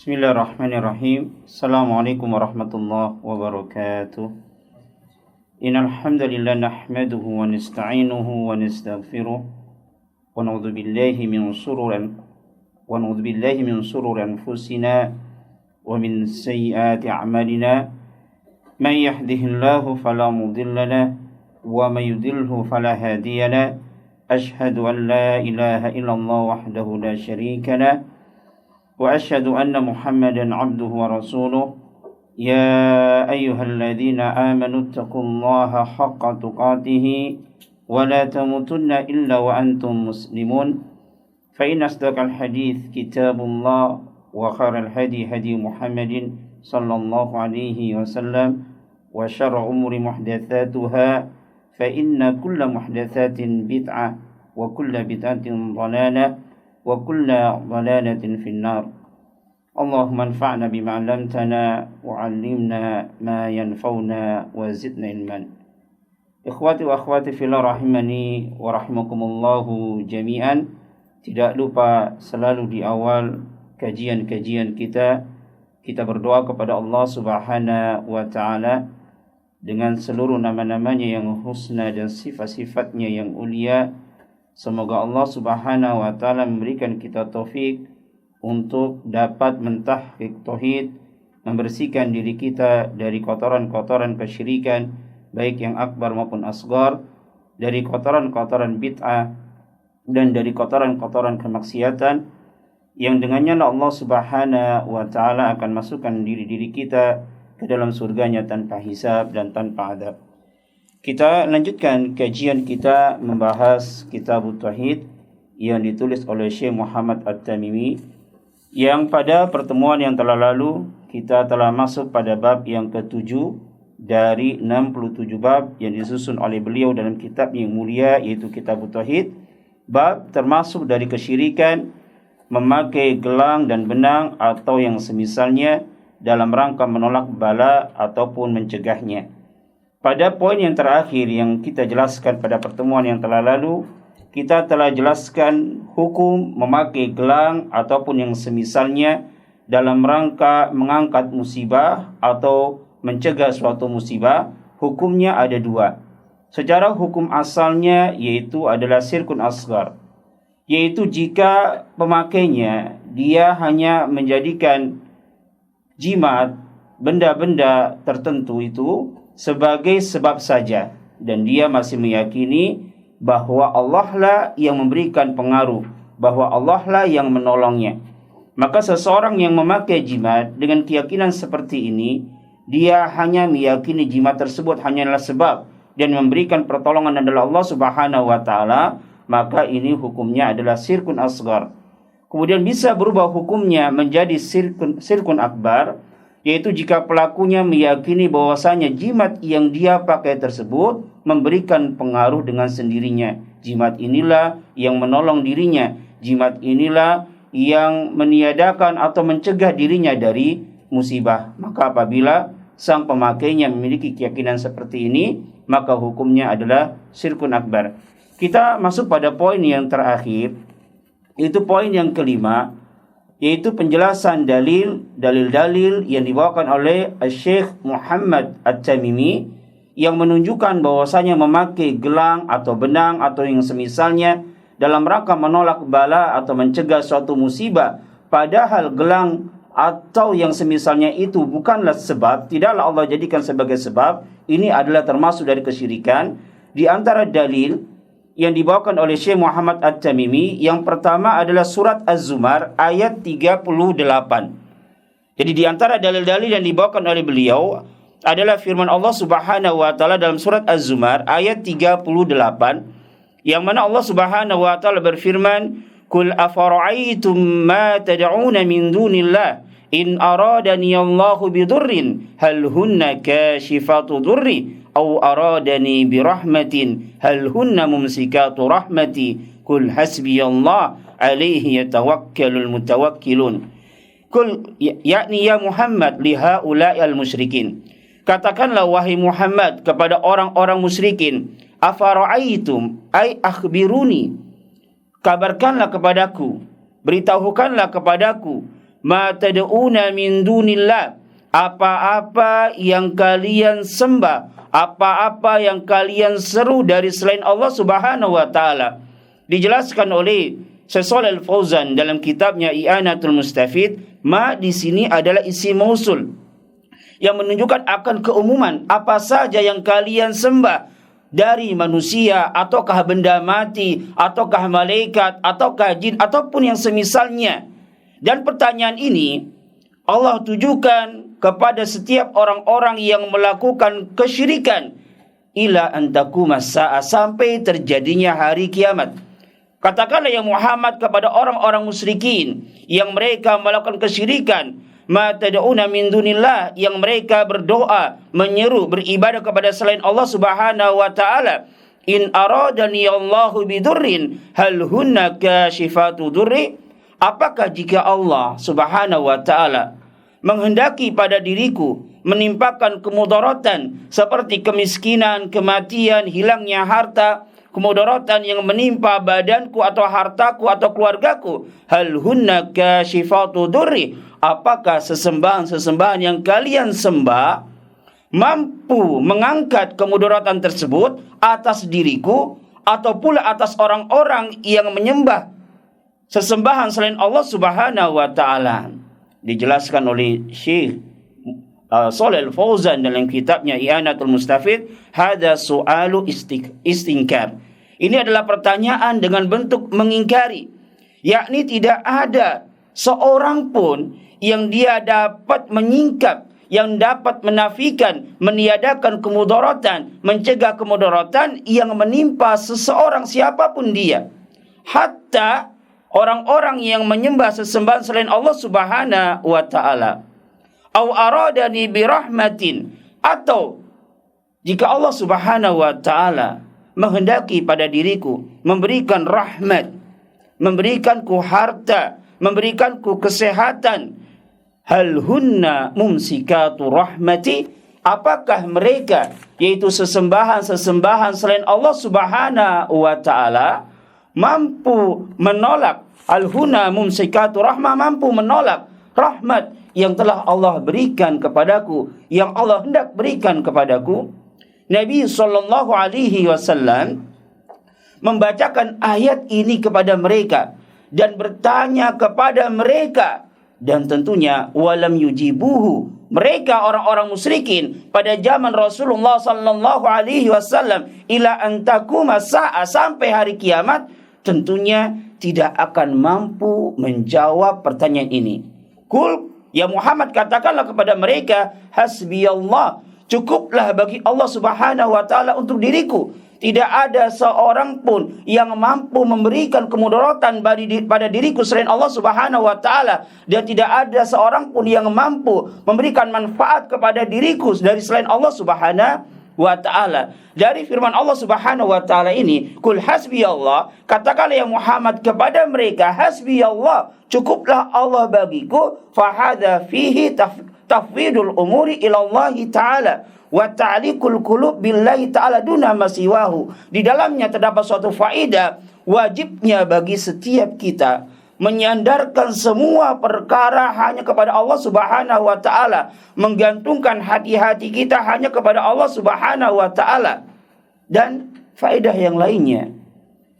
Bismillahirrahmanirrahim. Assalamualaikum warahmatullahi wabarakatuh. Innal hamdalillah nahmaduhu wa nasta'inuhu wa nastaghfiruh wa na'udzu billahi min shururi anfusina wa min sayyiati a'malina. Man yahdihillahu fala mudilla lahu wa may yudlilhu fala hadiya lahu. Asyhadu an la ilaha illallah wahdahu la syarika lahu wa asyhadu anna Muhammadan abduhu wa rasuluh. Ya ayyuhalladzina amanu taqullaha haqqa tuqatih wa la tamutunna illa wa antum muslimun. Fa inna asdaqal hadits kitabullah wa khairal hadi hadi Muhammadin sallallahu alaihi wasallam wa syarrul umuri muhdatsatuha fa inna kulla muhdatsatin bid'ah wa kulla bid'atin dhalalah wa kulla dhalalatin finnar. Allahumma anfa'na bima 'allamtana wa 'allimna ma yanfa'una wa zidna ilman. Ikhwati wa akhwati fillah rahimani wa rahimakumullahu jami'an. Tidak lupa selalu di awal kajian-kajian kita berdoa kepada Allah Subhanahu wa taala dengan seluruh nama-namanya yang husna dan sifat-sifatnya yang ulia. Semoga Allah Subhanahu wa taala memberikan kita taufik untuk dapat mentahqiq tauhid, membersihkan diri kita dari kotoran-kotoran kesyirikan, baik yang akbar maupun asghar, dari kotoran-kotoran bid'ah dan dari kotoran-kotoran kemaksiatan, yang dengannya Allah Subhanahu wa taala akan masukkan diri-diri kita ke dalam surganya tanpa hisab dan tanpa adab. Kita lanjutkan kajian kita membahas Kitab Tauhid yang ditulis oleh Syekh Muhammad At-Tamimi, yang pada pertemuan yang telah lalu kita telah masuk pada bab yang ke-7 dari 67 bab yang disusun oleh beliau dalam kitab yang mulia, yaitu Kitab Tauhid. Bab termasuk dari kesyirikan, memakai gelang dan benang atau yang semisalnya dalam rangka menolak bala ataupun mencegahnya. Pada poin yang terakhir yang kita jelaskan pada pertemuan yang telah lalu, kita telah jelaskan hukum memakai gelang ataupun yang semisalnya dalam rangka mengangkat musibah atau mencegah suatu musibah. Hukumnya ada dua. Secara hukum asalnya yaitu adalah syirkun asghar, yaitu jika pemakainya dia hanya menjadikan jimat, benda-benda tertentu itu sebagai sebab saja, dan dia masih meyakini bahwa Allah lah yang memberikan pengaruh, bahwa Allah lah yang menolongnya. Maka seseorang yang memakai jimat dengan keyakinan seperti ini, dia hanya meyakini jimat tersebut hanyalah sebab dan memberikan pertolongan adalah Allah Subhanahu wa taala, maka ini hukumnya adalah syirkun asghar. Kemudian bisa berubah hukumnya menjadi syirkun akbar, yaitu jika pelakunya meyakini bahwasanya jimat yang dia pakai tersebut memberikan pengaruh dengan sendirinya. Jimat inilah yang menolong dirinya. Jimat inilah yang meniadakan atau mencegah dirinya dari musibah. Maka apabila sang pemakainya memiliki keyakinan seperti ini, maka hukumnya adalah syirkun akbar. Kita masuk pada poin yang terakhir, yaitu poin yang kelima, yaitu penjelasan dalil-dalil yang dibawakan oleh Syekh Muhammad At-Tamimi yang menunjukkan bahwasanya memakai gelang atau benang atau yang semisalnya dalam rangka menolak bala atau mencegah suatu musibah, padahal gelang atau yang semisalnya itu bukanlah sebab, tidaklah Allah jadikan sebagai sebab, ini adalah termasuk dari kesyirikan. Di antara dalil yang dibawakan oleh Syekh Muhammad At-Tamimi, yang pertama adalah surat Az-Zumar ayat 38. Jadi di antara dalil-dalil yang dibawakan oleh beliau adalah firman Allah Subhanahu wa taala dalam surat Az-Zumar ayat 38, yang mana Allah Subhanahu wa taala berfirman, "Qul afara'aytum ma tad'una min dunillah in aradani Allahu bidurrin hal hunna kashifatu durri aw aradani birahmatin hal hunna mumsikatu rahmati qul hasbiyallah alaihi yatawakkalul mutawakkilun." Qul yakni ya Muhammad li haula'il musyrikin, katakanlah wahai Muhammad kepada orang-orang musyrikin, afara'aitum ay akhbiruni, kabarkanlah kepadaku, beritahukanlah kepadaku, ma tad'una min dunillah, apa-apa yang kalian sembah, apa-apa yang kalian seru dari selain Allah Subhanahu wa taala. Dijelaskan oleh Syekh Shalih Al-Fauzan dalam kitabnya I'anatul Mustafid, ma di sini adalah isim mausul yang menunjukkan akan keumuman apa saja yang kalian sembah dari manusia ataukah benda mati ataukah malaikat ataukah jin ataupun yang semisalnya. Dan pertanyaan ini Allah tujukan kepada setiap orang-orang yang melakukan kesyirikan ila antakumas sa'a, sampai terjadinya hari kiamat. Katakanlah ya Muhammad kepada orang-orang musyrikin yang mereka melakukan kesyirikan, ma tad'una min dunillah, yang mereka berdoa, menyeru, beribadah kepada selain Allah Subhanahu wa taala, in aradani Allahu bidurrin hal hunna kashifatu durri, apakah jika Allah Subhanahu wa taala menghendaki pada diriku menimpakan kemudaratan seperti kemiskinan, kematian, hilangnya harta, kemudaratan yang menimpa badanku atau hartaku atau keluargaku, hal hunna kashifatu durri, apakah sesembahan-sesembahan yang kalian sembah mampu mengangkat kemudaratan tersebut atas diriku atau pula atas orang-orang yang menyembah sesembahan selain Allah Subhanahu wa taala. Dijelaskan oleh Syekh Shalih Al-Fauzan dalam kitabnya I'anatul Mustafid, hadza su'alu istinkar. Ini adalah pertanyaan dengan bentuk mengingkari, yakni tidak ada seorang pun yang dia dapat menyingkap, yang dapat menafikan, meniadakan kemudaratan, mencegah kemudaratan yang menimpa seseorang siapapun dia. Hatta orang-orang yang menyembah sesembahan selain Allah Subhanahu wa taala. Au aradani birahmatin, atau jika Allah Subhanahu wa taala menghendaki pada diriku memberikan rahmat, memberikanku harta, memberikanku kesehatan, hal hunna mumsikatu rahmati, apakah mereka, yaitu sesembahan-sesembahan selain Allah Subhanahu wa taala, mampu menolak, al-huna mumsikatu rahmah, mampu menolak rahmat yang telah Allah berikan kepadaku, yang Allah hendak berikan kepadaku. Nabi sallallahu alaihi wasallam membacakan ayat ini kepada mereka dan bertanya kepada mereka, dan tentunya walam yujibuhu, mereka orang-orang musyrikin pada zaman Rasulullah sallallahu alaihi wasallam, ila antakuma sa'a, sampai hari kiamat, tentunya tidak akan mampu menjawab pertanyaan ini. Kul, ya Muhammad, katakanlah kepada mereka, hasbiyallah, cukuplah bagi Allah Subhanahu wa taala untuk diriku. Tidak ada seorang pun yang mampu memberikan kemudaratan pada diriku selain Allah Subhanahu wa taala, dan tidak ada seorang pun yang mampu memberikan manfaat kepada diriku dari selain Allah Subhanahu wa ta'ala. Dari firman Allah Subhanahu wa ta'ala ini, kul hasbiyallah, katakanlah ya Muhammad kepada mereka, hasbiyallah, cukuplah Allah bagiku, fahadha fihi tafwidul umuri ilallahi ta'ala wa ta'liqul qulub billahi ta'ala duna masiwahu. Di dalamnya terdapat suatu faedah, wajibnya bagi setiap kita menyandarkan semua perkara hanya kepada Allah Subhanahu wa taala, menggantungkan hati-hati kita hanya kepada Allah Subhanahu wa taala. Dan faedah yang lainnya,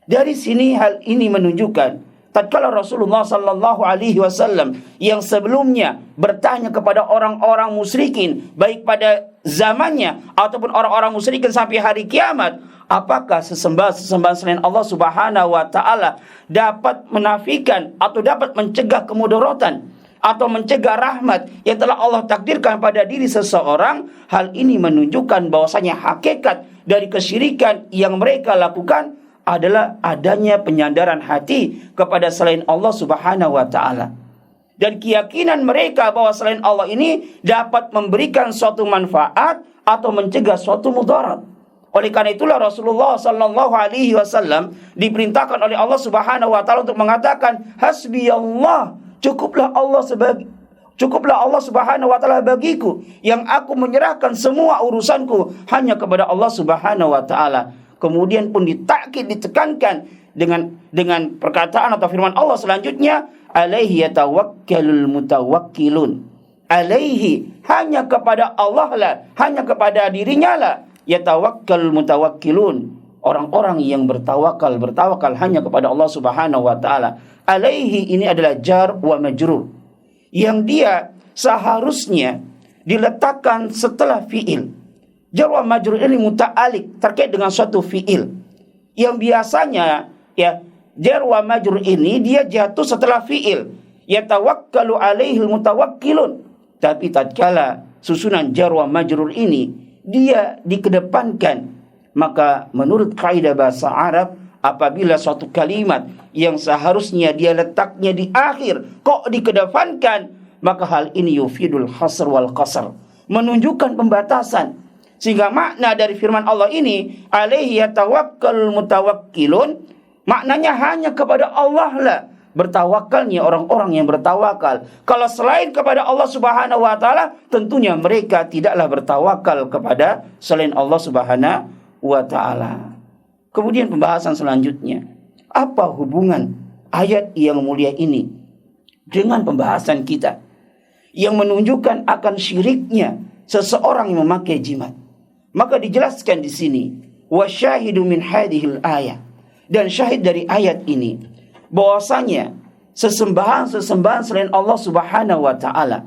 dari sini hal ini menunjukkan tatkala Rasulullah sallallahu alaihi wasallam yang sebelumnya bertanya kepada orang-orang musyrikin, baik pada zamannya ataupun orang-orang musyrikin sampai hari kiamat, apakah sesembahan selain Allah Subhanahu wa taala dapat menafikan atau dapat mencegah kemudaratan atau mencegah rahmat yang telah Allah takdirkan pada diri seseorang? Hal ini menunjukkan bahwasanya hakikat dari kesyirikan yang mereka lakukan adalah adanya penyandaran hati kepada selain Allah Subhanahu wa taala, dan keyakinan mereka bahwa selain Allah ini dapat memberikan suatu manfaat atau mencegah suatu mudarat. Oleh karena itulah Rasulullah sallallahu alaihi wasallam diperintahkan oleh Allah Subhanahu wa taala untuk mengatakan, hasbiyallah, cukuplah Allah Subhanahu wa taala bagiku, yang aku menyerahkan semua urusanku hanya kepada Allah Subhanahu wa taala. Kemudian pun ditakkid, ditekankan, dengan perkataan atau firman Allah selanjutnya, alaihi yatawakkalul mutawakkilun. Alaihi, hanya kepada Allah lah, hanya kepada dirinya lah, yatawakkalul mutawakkilun. Orang-orang yang bertawakal hanya kepada Allah Subhanahu wa taala. Alaihi ini adalah jar wa majrur, yang dia seharusnya diletakkan setelah fiil. Jar wa majrur ini muta'alliq, terkait dengan suatu fiil. Yang biasanya ya jar wa majrur ini dia jatuh setelah fiil. Yatawakkalu alaihil mutawakkilun. Tapi tatkala susunan jar wa majrur ini dia dikedepankan, maka menurut kaidah bahasa Arab, apabila suatu kalimat yang seharusnya dia letaknya di akhir kok dikedepankan, maka hal ini yufidul hasr wal qasr, menunjukkan pembatasan. Sehingga makna dari firman Allah ini, alaihi yatawakkalul mutawakkilun, maknanya hanya kepada Allah lah bertawakalnya orang-orang yang bertawakal. Kalau selain kepada Allah Subhanahu wa taala, tentunya mereka tidaklah bertawakal kepada selain Allah Subhanahu wa ta'ala. Kemudian pembahasan selanjutnya, apa hubungan ayat yang mulia ini dengan pembahasan kita yang menunjukkan akan syiriknya seseorang yang memakai jimat? Maka dijelaskan di sini, wasyahidu min hadhil ayat, dan syahid dari ayat ini bahwasanya sesembahan-sesembahan selain Allah Subhanahu wa ta'ala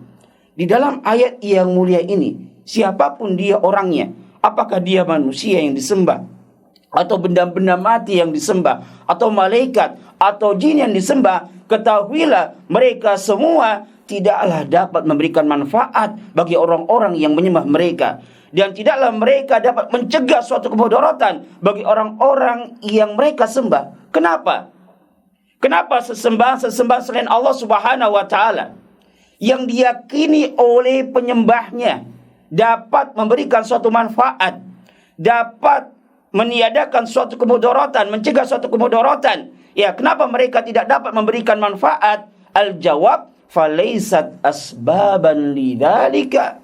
di dalam ayat yang mulia ini, siapapun dia orangnya, apakah dia manusia yang disembah, atau benda-benda mati yang disembah, atau malaikat, atau jin yang disembah, ketahuilah mereka semua tidaklah dapat memberikan manfaat bagi orang-orang yang menyembah mereka, dan tidaklah mereka dapat mencegah suatu kemudaratan bagi orang-orang yang mereka sembah. Kenapa? Kenapa sesembahan-sesembahan selain Allah Subhanahu wa ta'ala yang diyakini oleh penyembahnya dapat memberikan suatu manfaat, dapat meniadakan suatu kemudaratan, mencegah suatu kemudaratan, ya, kenapa mereka tidak dapat memberikan manfaat? Al-jawab, falaisat asbaban lidzalika.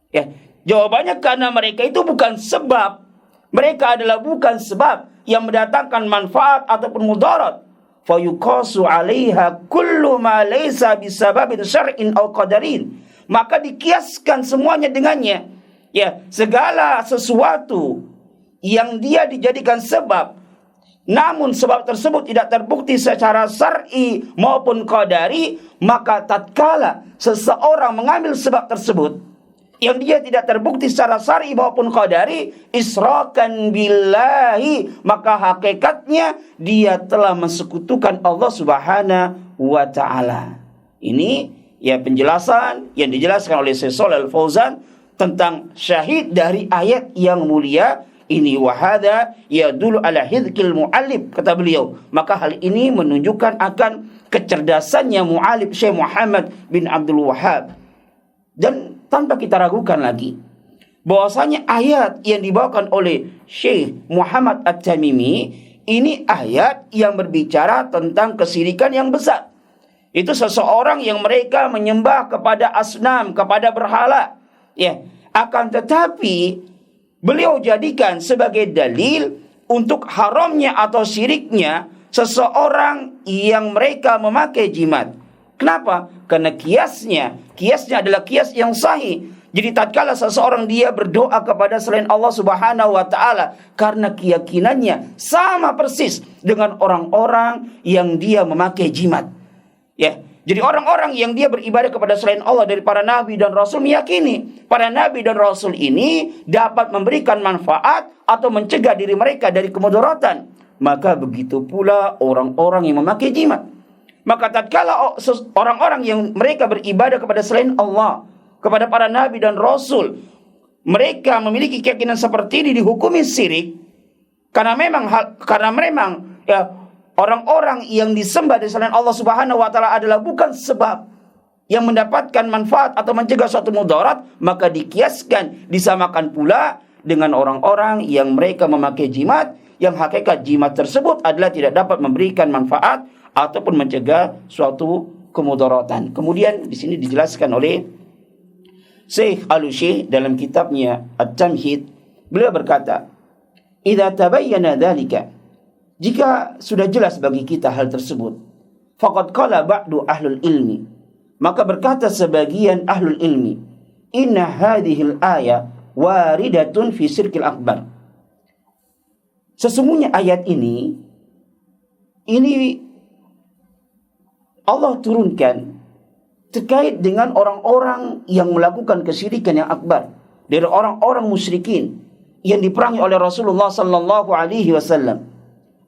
Ya, jawabannya karena mereka itu bukan sebab. Mereka adalah bukan sebab yang mendatangkan manfaat ataupun mudarat. Fayuqasu 'alaiha kullu ma laysa bisababin syar'in aw qadarin. Maka dikiaskan semuanya dengannya. Ya, segala sesuatu yang dia dijadikan sebab, namun sebab tersebut tidak terbukti secara syar'i maupun qadari, maka tatkala seseorang mengambil sebab tersebut yang dia tidak terbukti secara syar'i maupun qadari, israkan billahi, maka hakikatnya dia telah mensekutukan Allah Subhanahu wa ta'ala. Ini ya penjelasan yang dijelaskan oleh Syekh Shalih Al-Fauzan tentang syahid dari ayat yang mulia ini. Wahada yadullu ala hidkil mu'allib, kata beliau. Maka hal ini menunjukkan akan kecerdasannya mu'allib Syekh Muhammad bin Abdul Wahhab. Dan tanpa kita ragukan lagi bahwasanya ayat yang dibawakan oleh Syekh Muhammad At-Tamimi ini ayat yang berbicara tentang kesyirikan yang besar. Itu seseorang yang mereka menyembah kepada asnam, kepada berhala, ya. Akan tetapi beliau jadikan sebagai dalil untuk haramnya atau syiriknya seseorang yang mereka memakai jimat. Kenapa? Karena kiasnya adalah kias yang sahih. Jadi tatkala seseorang dia berdoa kepada selain Allah Subhanahu wa ta'ala karena keyakinannya sama persis dengan orang-orang yang dia memakai jimat. Ya, jadi orang-orang yang dia beribadah kepada selain Allah dari para nabi dan rasul meyakini para nabi dan rasul ini dapat memberikan manfaat atau mencegah diri mereka dari kemudaratan. Maka begitu pula orang-orang yang memakai jimat. Maka tatkala orang-orang yang mereka beribadah kepada selain Allah, kepada para nabi dan rasul, mereka memiliki keyakinan seperti ini, dihukumi syirik karena memang ya, orang-orang yang disembah dari selain Allah Subhanahu wa ta'ala adalah bukan sebab yang mendapatkan manfaat atau mencegah suatu mudarat, maka dikiaskan, disamakan pula dengan orang-orang yang mereka memakai jimat, yang hakikat jimat tersebut adalah tidak dapat memberikan manfaat ataupun mencegah suatu kemudaratan. Kemudian di sini dijelaskan oleh Syekh Al-Syekh dalam kitabnya At-Tamhid, beliau berkata, "Idza tabayyana dzalika", Jika sudah jelas bagi kita hal tersebut, faqad qala ba'du ahlul ilmi, maka berkata sebagian ahlul ilmi, inna hadhil ayah waridatun fi syirkil akbar. Sesungguhnya ayat ini Allah turunkan terkait dengan orang-orang yang melakukan kesyirikan yang akbar, dari orang-orang musyrikin yang diperangi oleh Rasulullah sallallahu alaihi wasallam.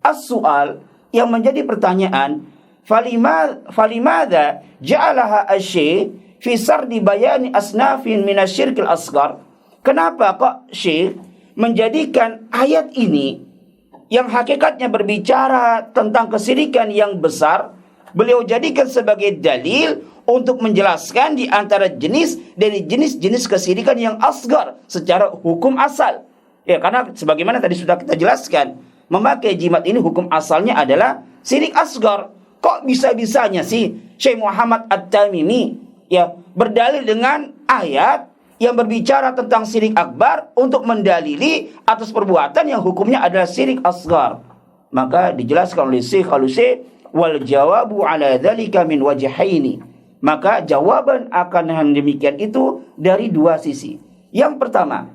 As-su'al, yang menjadi pertanyaan, falimada ja'alaha asy-syekh fi sardi bayani asnafin minasyirkil asghar. Kenapa kok Syekh menjadikan ayat ini yang hakikatnya berbicara tentang kesyirikan yang besar, beliau jadikan sebagai dalil untuk menjelaskan di antara jenis dari jenis-jenis kesyirikan yang asgar secara hukum asal. Ya, karena sebagaimana tadi sudah kita jelaskan, memakai jimat ini hukum asalnya adalah syirik asgar. Kok bisa-bisanya sih Syekh Muhammad At-Tamimi ya berdalil dengan ayat yang berbicara tentang syirik akbar untuk mendalili atas perbuatan yang hukumnya adalah syirik asgar? Maka dijelaskan oleh Syekh Al-Utsaimin, wal jawabu ala dzalika min wajhaini. Maka jawaban akan hal demikian itu dari dua sisi. Yang pertama,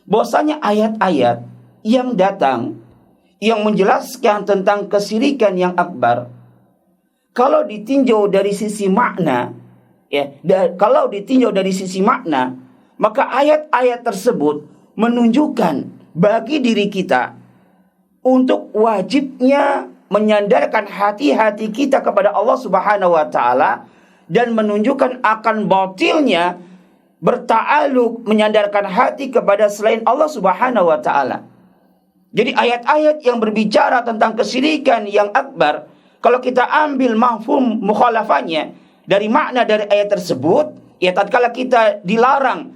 bahwasanya ayat-ayat yang datang yang menjelaskan tentang kesyirikan yang akbar, kalau ditinjau dari sisi makna, kalau ditinjau dari sisi makna, maka ayat-ayat tersebut menunjukkan bagi diri kita untuk wajibnya menyandarkan hati-hati kita kepada Allah Subhanahu wa taala dan menunjukkan akan batilnya berta'alluq menyandarkan hati kepada selain Allah Subhanahu wa taala. Jadi ayat-ayat yang berbicara tentang kesyirikan yang akbar, kalau kita ambil mafhum mukhalafahnya dari makna dari ayat tersebut, ya tatkala kita dilarang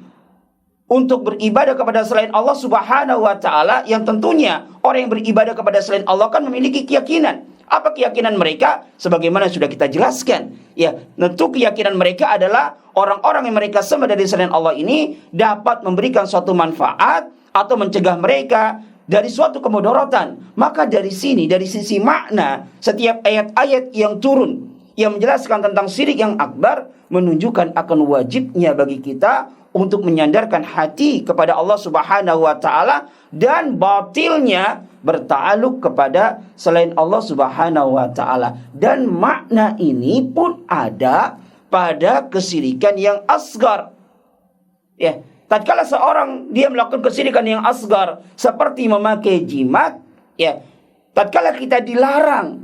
untuk beribadah kepada selain Allah Subhanahu wa taala, yang tentunya orang yang beribadah kepada selain Allah kan memiliki keyakinan. Apa keyakinan mereka? Sebagaimana sudah kita jelaskan. Ya, tentu keyakinan mereka adalah orang-orang yang mereka sembah dari selain Allah ini dapat memberikan suatu manfaat atau mencegah mereka dari suatu kemudaratan. Maka dari sini, dari sisi makna, setiap ayat-ayat yang turun yang menjelaskan tentang syirik yang akbar menunjukkan akan wajibnya bagi kita untuk menyandarkan hati kepada Allah Subhanahu wa taala dan batilnya berta'alluq kepada selain Allah Subhanahu wa taala. Dan makna ini pun ada pada kesyirikan yang asgar. Ya, tatkala seorang dia melakukan kesyirikan yang asgar seperti memakai jimat, ya, tatkala kita dilarang,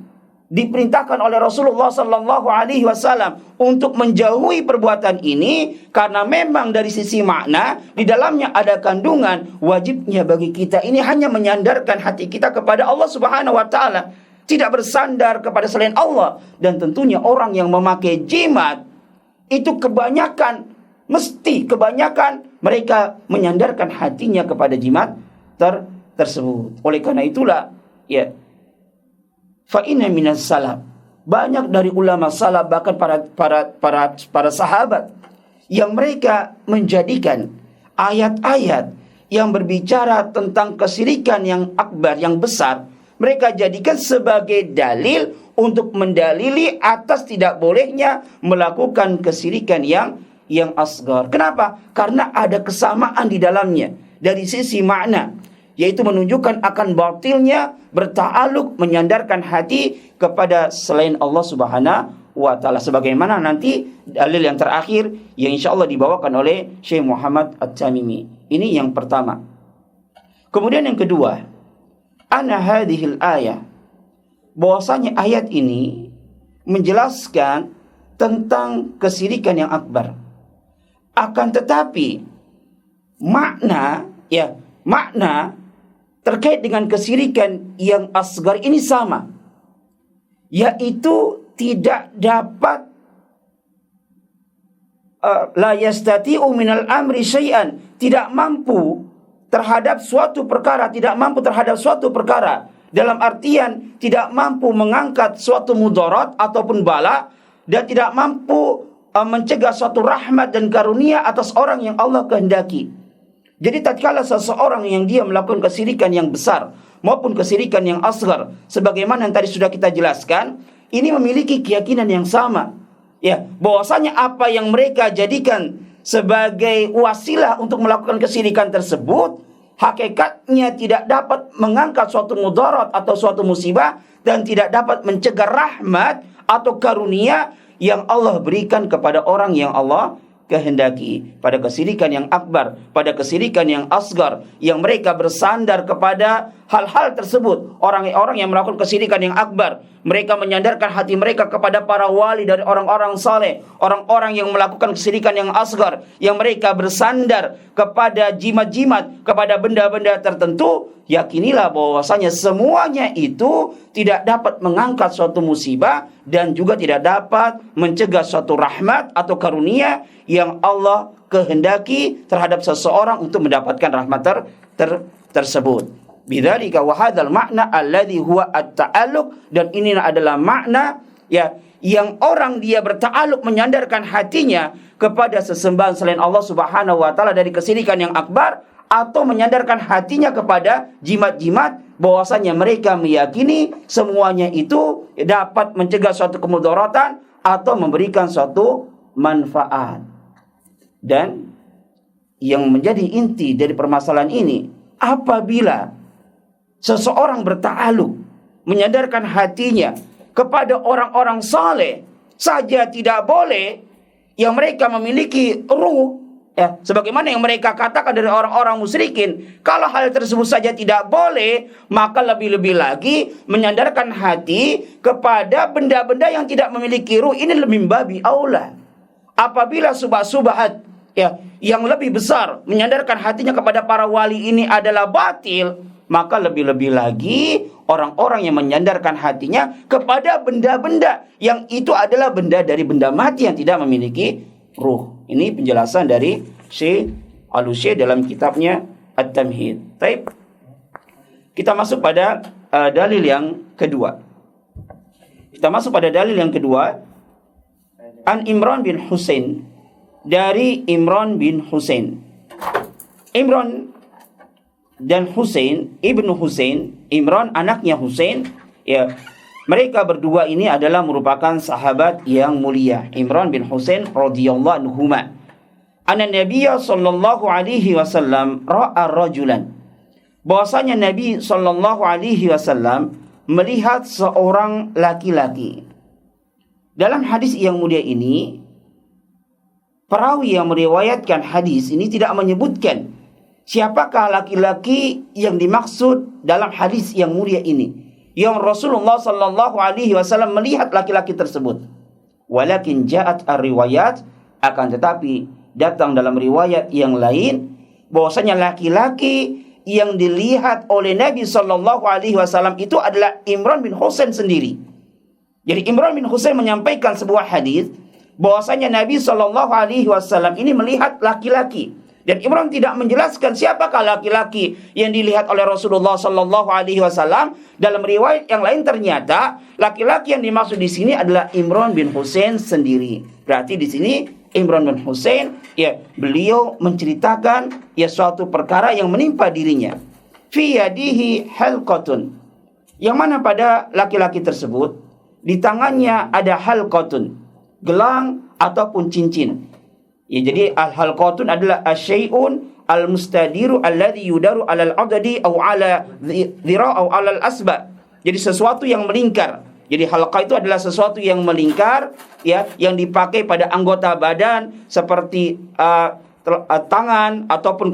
diperintahkan oleh Rasulullah sallallahu alaihi wasallam untuk menjauhi perbuatan ini karena memang dari sisi makna di dalamnya ada kandungan wajibnya bagi kita ini hanya menyandarkan hati kita kepada Allah Subhanahu wa taala, tidak bersandar kepada selain Allah. Dan tentunya orang yang memakai jimat itu kebanyakan mereka menyandarkan hatinya kepada jimat tersebut. Oleh karena itulah, ya, fa inna minas salaf, banyak dari ulama salaf bahkan para sahabat yang mereka menjadikan ayat-ayat yang berbicara tentang kesyirikan yang akbar, yang besar, mereka jadikan sebagai dalil untuk mendalili atas tidak bolehnya melakukan kesyirikan yang asgar. Kenapa? Karena ada kesamaan di dalamnya dari sisi makna, yaitu menunjukkan akan batilnya berta'alluq menyandarkan hati kepada selain Allah Subhanahu wa taala, sebagaimana nanti dalil yang terakhir yang insyaallah dibawakan oleh Syekh Muhammad At-Tamimi. Ini yang pertama. Kemudian yang kedua, anna hadhil ayah, bahwasanya ayat ini menjelaskan tentang kesyirikan yang akbar. Akan tetapi makna terkait dengan kesyirikan yang asgar ini sama, yaitu tidak dapat la yastati'u minal amri syai'an, tidak mampu terhadap suatu perkara, dalam artian tidak mampu mengangkat suatu mudarat ataupun bala, dan tidak mampu mencegah suatu rahmat dan karunia atas orang yang Allah kehendaki. Jadi tatkala seseorang yang dia melakukan kesyirikan yang besar, maupun kesyirikan yang asghar, sebagaimana yang tadi sudah kita jelaskan, ini memiliki keyakinan yang sama. Ya, bahwasanya apa yang mereka jadikan sebagai wasilah untuk melakukan kesyirikan tersebut, hakikatnya tidak dapat mengangkat suatu mudarat atau suatu musibah, dan tidak dapat mencegah rahmat atau karunia yang Allah berikan kepada orang yang Allah kehendaki. Pada kesyirikan yang akbar, pada kesyirikan yang asgar, yang mereka bersandar kepada hal-hal tersebut. Orang-orang yang melakukan kesyirikan yang akbar, mereka menyandarkan hati mereka kepada para wali dari orang-orang saleh. Orang-orang yang melakukan kesyirikan yang asgar, yang mereka bersandar kepada jimat-jimat, kepada benda-benda tertentu, yakinilah bahwasanya semuanya itu tidak dapat mengangkat suatu musibah dan juga tidak dapat mencegah suatu rahmat atau karunia yang Allah kehendaki terhadap seseorang untuk mendapatkan rahmat tersebut. Bidzalika wa hadzal makna alladhi huwa at-ta'alluq, dan ini adalah makna ya yang orang dia berta'alluq, menyandarkan hatinya kepada sesembahan selain Allah Subhanahu wa taala dari kesyirikan yang akbar, atau menyandarkan hatinya kepada jimat-jimat, bahwasanya mereka meyakini semuanya itu dapat mencegah suatu kemudaratan atau memberikan suatu manfaat. Dan yang menjadi inti dari permasalahan ini, apabila seseorang berta'alluq, menyandarkan hatinya kepada orang-orang saleh saja tidak boleh, yang mereka memiliki ruh, ya, sebagaimana yang mereka katakan dari orang-orang musyrikin, kalau hal tersebut saja tidak boleh, maka lebih-lebih lagi menyandarkan hati kepada benda-benda yang tidak memiliki ruh, ini lebih babi aula. Apabila subhat-subhat ya yang lebih besar menyandarkan hatinya kepada para wali ini adalah batil, maka lebih-lebih lagi orang-orang yang menyandarkan hatinya kepada benda-benda yang itu adalah benda dari benda mati yang tidak memiliki ruh. Ini penjelasan dari Syekh Al-Utsaimin dalam kitabnya At-Tamhid. Baik. Kita masuk pada dalil yang kedua. An Imran bin Husain, dari Imran bin Husain. Imran dan Husain, Ibnu Husain, Imran anaknya Husain, ya, mereka berdua ini adalah merupakan sahabat yang mulia. Imran bin Husain radhiyallahu anhuma. Anna Nabiyya sallallahu alaihi wasallam ra'a rajulan. Bahwasanya Nabi sallallahu alaihi wasallam melihat seorang laki-laki. Dalam hadis yang mulia ini, perawi yang meriwayatkan hadis ini tidak menyebutkan siapakah laki-laki yang dimaksud dalam hadis yang mulia ini, yang Rasulullah sallallahu alaihi wasallam melihat laki-laki tersebut. Walakin ja'at ar-riwayat, akan tetapi datang dalam riwayat yang lain bahwasanya laki-laki yang dilihat oleh Nabi sallallahu alaihi wasallam itu adalah Imran bin Husain sendiri. Jadi Imran bin Husain menyampaikan sebuah hadis bahwasanya Nabi sallallahu alaihi wasallam ini melihat laki-laki. Dan Imran tidak menjelaskan siapakah laki-laki yang dilihat oleh Rasulullah sallallahu alaihi wasallam. Dalam riwayat yang lain ternyata laki-laki yang dimaksud di sini adalah Imran bin Husain sendiri. Berarti di sini Imran bin Husain, ya, beliau menceritakan ya suatu perkara yang menimpa dirinya. Fi yadihi halqatun, yang mana pada laki-laki tersebut di tangannya ada halqatun, gelang ataupun cincin. Ya, jadi al-halqatun adalah asyai'un al-mustadiru alladhi yudaru 'alal 'adadi aw 'ala dhira' aw 'alal asba. Jadi sesuatu yang melingkar. Jadi halqa itu adalah sesuatu yang melingkar, ya, yang dipakai pada anggota badan seperti tangan ataupun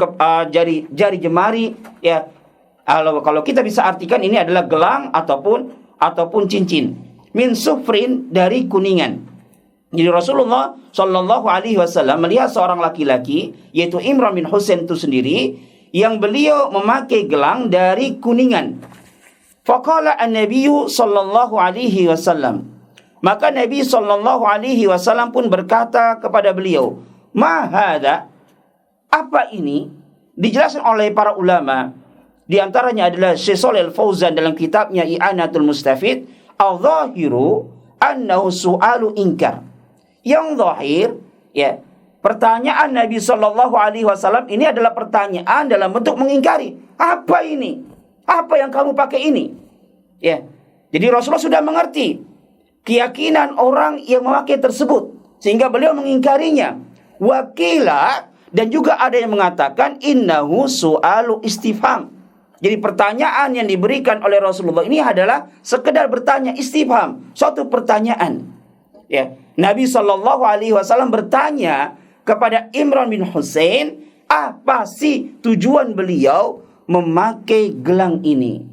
jari jemari, ya. Kalau kita bisa artikan ini adalah gelang ataupun cincin. Min sufrin, dari kuningan. Jadi Rasulullah sallallahu alaihi wasallam melihat seorang laki-laki, yaitu Imran bin Husain itu sendiri, yang beliau memakai gelang dari kuningan. Faqala an-nabiyyu sallallahu alaihi wasallam, maka Nabi sallallahu alaihi wasallam pun berkata kepada beliau, "Ma hadza?" Apa ini? Dijelaskan oleh para ulama, di antaranya adalah Syekh Shalih Al-Fauzan dalam kitabnya I'anatul Mustafid, al-zahiru annahu su'alu inkar. Yang zahir, ya, pertanyaan Nabi sallallahu alaihi wasallam ini adalah pertanyaan dalam bentuk mengingkari. Apa ini? Apa yang kamu pakai ini? Ya. Jadi Rasulullah sudah mengerti keyakinan orang yang memakai tersebut, sehingga beliau mengingkarinya. Wakila, dan juga ada yang mengatakan innahu su'alu istifham. Jadi pertanyaan yang diberikan oleh Rasulullah ini adalah sekedar bertanya, istifham, suatu pertanyaan. Ya, Nabi SAW bertanya kepada Imran bin Husain, apa sih tujuan beliau memakai gelang ini?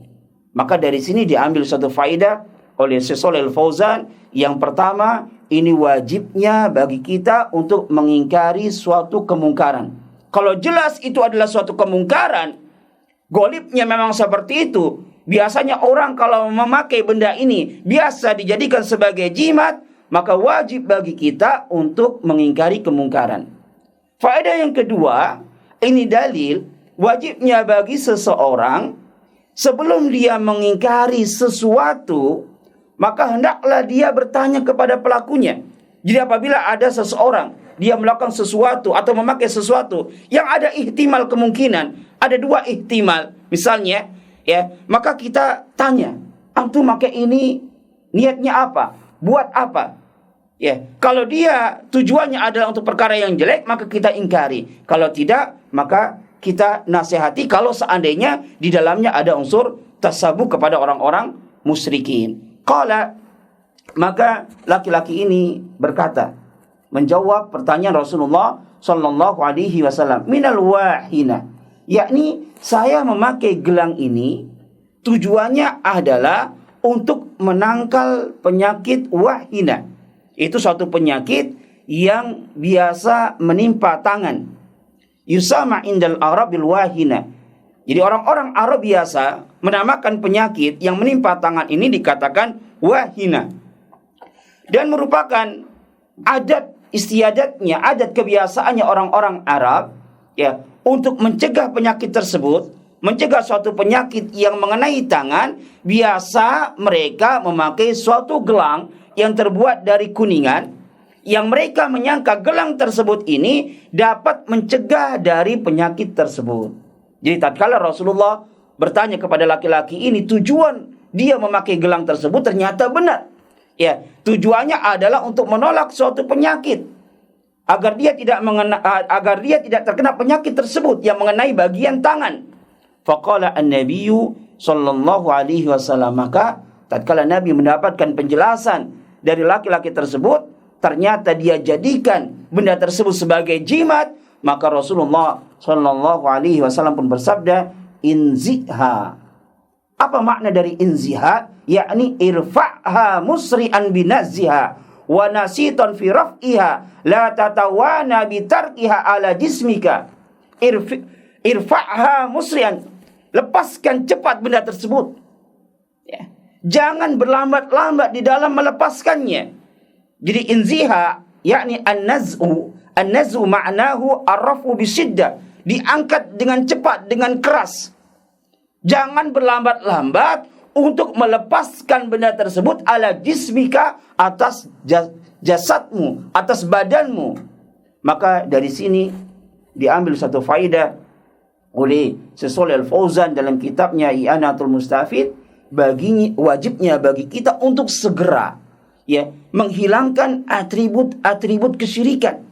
Maka dari sini diambil suatu faedah oleh Syekh Shalih Al-Fauzan. Yang pertama, ini wajibnya bagi kita untuk mengingkari suatu kemungkaran. Kalau jelas itu adalah suatu kemungkaran, golibnya memang seperti itu. Biasanya orang kalau memakai benda ini biasa dijadikan sebagai jimat, maka wajib bagi kita untuk mengingkari kemungkaran. Faedah yang kedua, ini dalil wajibnya bagi seseorang sebelum dia mengingkari sesuatu, maka hendaklah dia bertanya kepada pelakunya. Jadi apabila ada seseorang dia melakukan sesuatu atau memakai sesuatu yang ada ihtimal kemungkinan, ada dua ihtimal, misalnya, ya, maka kita tanya, antum pakai ini niatnya apa? Buat apa? Ya, kalau dia tujuannya adalah untuk perkara yang jelek, maka kita ingkari. Kalau tidak, maka kita nasihati kalau seandainya di dalamnya ada unsur tasabuh kepada orang-orang musyrikin. Qala, maka laki-laki ini berkata, menjawab pertanyaan Rasulullah sallallahu alaihi wasallam, minal wahina, yakni saya memakai gelang ini tujuannya adalah untuk menangkal penyakit wahina. Itu suatu penyakit yang biasa menimpa tangan. Yusama indal Arabil wahina. Jadi orang-orang Arab biasa menamakan penyakit yang menimpa tangan ini dikatakan wahina. Dan merupakan adat istiadatnya, adat kebiasaannya orang-orang Arab, ya, untuk mencegah penyakit tersebut, mencegah suatu penyakit yang mengenai tangan, biasa mereka memakai suatu gelang yang terbuat dari kuningan, yang mereka menyangka gelang tersebut ini dapat mencegah dari penyakit tersebut. Jadi tatkala Rasulullah bertanya kepada laki-laki ini tujuan dia memakai gelang tersebut, ternyata benar. Ya, tujuannya adalah untuk menolak suatu penyakit, agar dia tidak terkena penyakit tersebut yang mengenai bagian tangan. Faqala an-nabiyyu sallallahu alaihi wasallam, maka tatkala Nabi mendapatkan penjelasan dari laki-laki tersebut, ternyata dia jadikan benda tersebut sebagai jimat, maka Rasulullah sallallahu alaihi wasallam pun bersabda, inziha. Apa makna dari inziha? Yakni irfa'ha musri'an binazziha wa nasitan fi raf'iha la tatawana bitarkiha ala jismika. Irfa'ha musri'an, lepaskan cepat benda tersebut, ya. Jangan berlambat-lambat di dalam melepaskannya. Jadi inziha yakni an-naz'u ma'nahu arrafu bisyiddah, diangkat dengan cepat, dengan keras. Jangan berlambat-lambat untuk melepaskan benda tersebut ala jismika, atas jasadmu, atas badanmu. Maka dari sini diambil satu faedah oleh Syekh Shalih Al-Fauzan dalam kitabnya I'anatul Mustafid, wajibnya bagi kita untuk segera, ya, menghilangkan atribut-atribut kesyirikan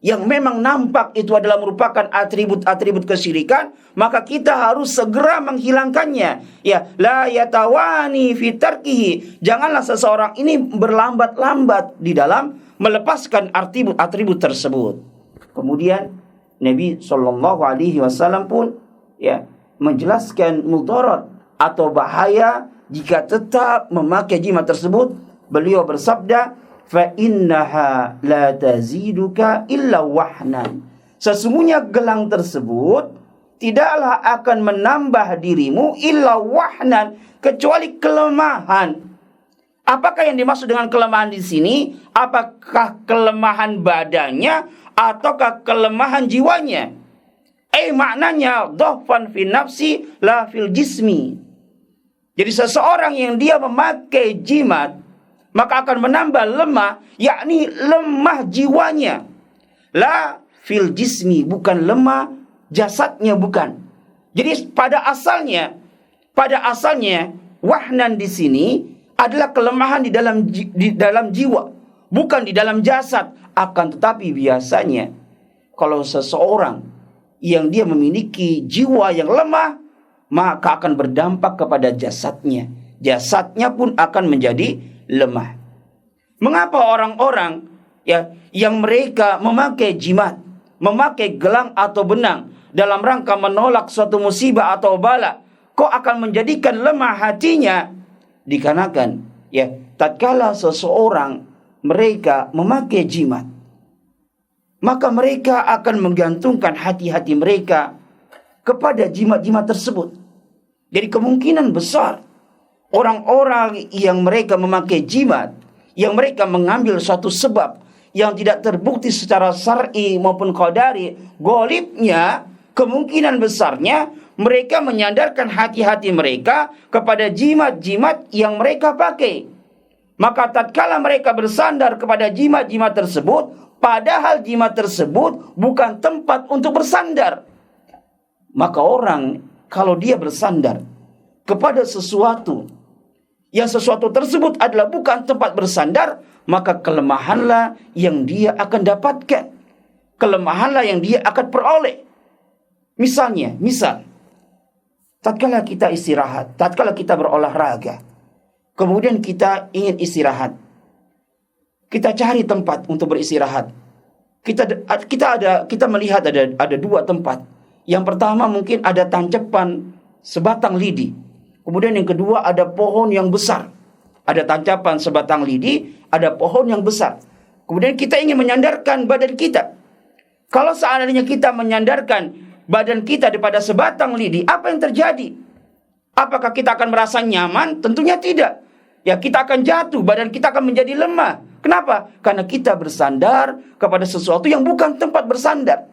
yang memang nampak itu adalah merupakan atribut-atribut kesyirikan, maka kita harus segera menghilangkannya. Ya, la yatawani fi tarkihi. Janganlah seseorang ini berlambat-lambat di dalam melepaskan atribut-atribut tersebut. Kemudian Nabi sallallahu alaihi wasallam pun, ya, menjelaskan mudarat atau bahaya jika tetap memakai jimat tersebut. Beliau bersabda, fa innaha la taziduka illa wahnan. Sesungguhnya gelang tersebut tidaklah akan menambah dirimu illa wahnan, kecuali kelemahan. Apakah yang dimaksud dengan kelemahan di sini? Apakah kelemahan badannya ataukah kelemahan jiwanya? Maknanya dhafan fi nafsi la fil jismi. Jadi seseorang yang dia memakai jimat maka akan menambah lemah, yakni lemah jiwanya. La fil jismi, bukan lemah jasadnya, bukan. Jadi pada asalnya pada asalnya wahnan di sini adalah kelemahan di dalam jiwa, bukan di dalam jasad. Akan tetapi biasanya kalau seseorang yang dia memiliki jiwa yang lemah, maka akan berdampak kepada jasadnya. Jasadnya pun akan menjadi lemah. Mengapa orang-orang yang mereka memakai jimat, memakai gelang atau benang dalam rangka menolak suatu musibah atau bala, kok akan menjadikan lemah hatinya? Dikarenakan tatkala seseorang mereka memakai jimat, maka mereka akan menggantungkan hati-hati mereka kepada jimat-jimat tersebut. Jadi kemungkinan besar orang-orang yang mereka memakai jimat, yang mereka mengambil suatu sebab yang tidak terbukti secara syar'i maupun qadari, ghalibnya kemungkinan besarnya mereka menyandarkan hati-hati mereka kepada jimat-jimat yang mereka pakai. Maka tatkala mereka bersandar kepada jimat-jimat tersebut, padahal jimat tersebut bukan tempat untuk bersandar. Maka orang kalau dia bersandar kepada sesuatu yang sesuatu tersebut adalah bukan tempat bersandar, maka kelemahanlah yang dia akan dapatkan. Kelemahanlah yang dia akan peroleh. Misal, tatkala kita istirahat, tatkala kita berolahraga, kemudian kita ingin istirahat, kita cari tempat untuk beristirahat. Kita melihat ada dua tempat. Yang pertama mungkin ada tancapan sebatang lidi. Kemudian yang kedua ada pohon yang besar. Ada tancapan sebatang lidi, ada pohon yang besar. Kemudian kita ingin menyandarkan badan kita. Kalau seandainya kita menyandarkan badan kita daripada sebatang lidi, apa yang terjadi? Apakah kita akan merasa nyaman? Tentunya tidak. Kita akan jatuh, badan kita akan menjadi lemah. Kenapa? Karena kita bersandar kepada sesuatu yang bukan tempat bersandar.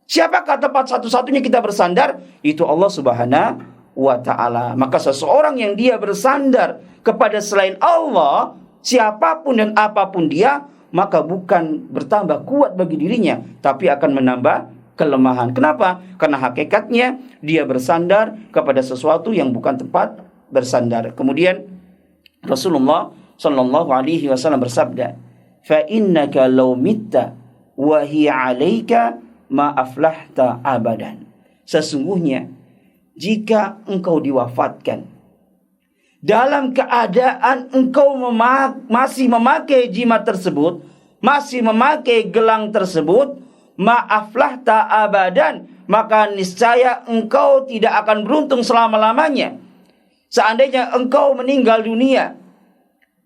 Siapakah tempat satu-satunya kita bersandar? Itu Allah Subhanahu wa ta'ala. Maka seseorang yang dia bersandar kepada selain Allah, siapapun dan apapun dia, maka bukan bertambah kuat bagi dirinya, tapi akan menambah kelemahan. Kenapa? Karena hakikatnya dia bersandar kepada sesuatu yang bukan tempat bersandar. Kemudian Rasulullah sallallahu alaihi wasallam bersabda, "Fa innaka law mitta wa hiya 'alaika ma aflahta abadan." Sesungguhnya jika engkau diwafatkan dalam keadaan engkau masih memakai jimat tersebut, masih memakai gelang tersebut, ma'aflahta abadan, maka niscaya engkau tidak akan beruntung selama-lamanya. Seandainya engkau meninggal dunia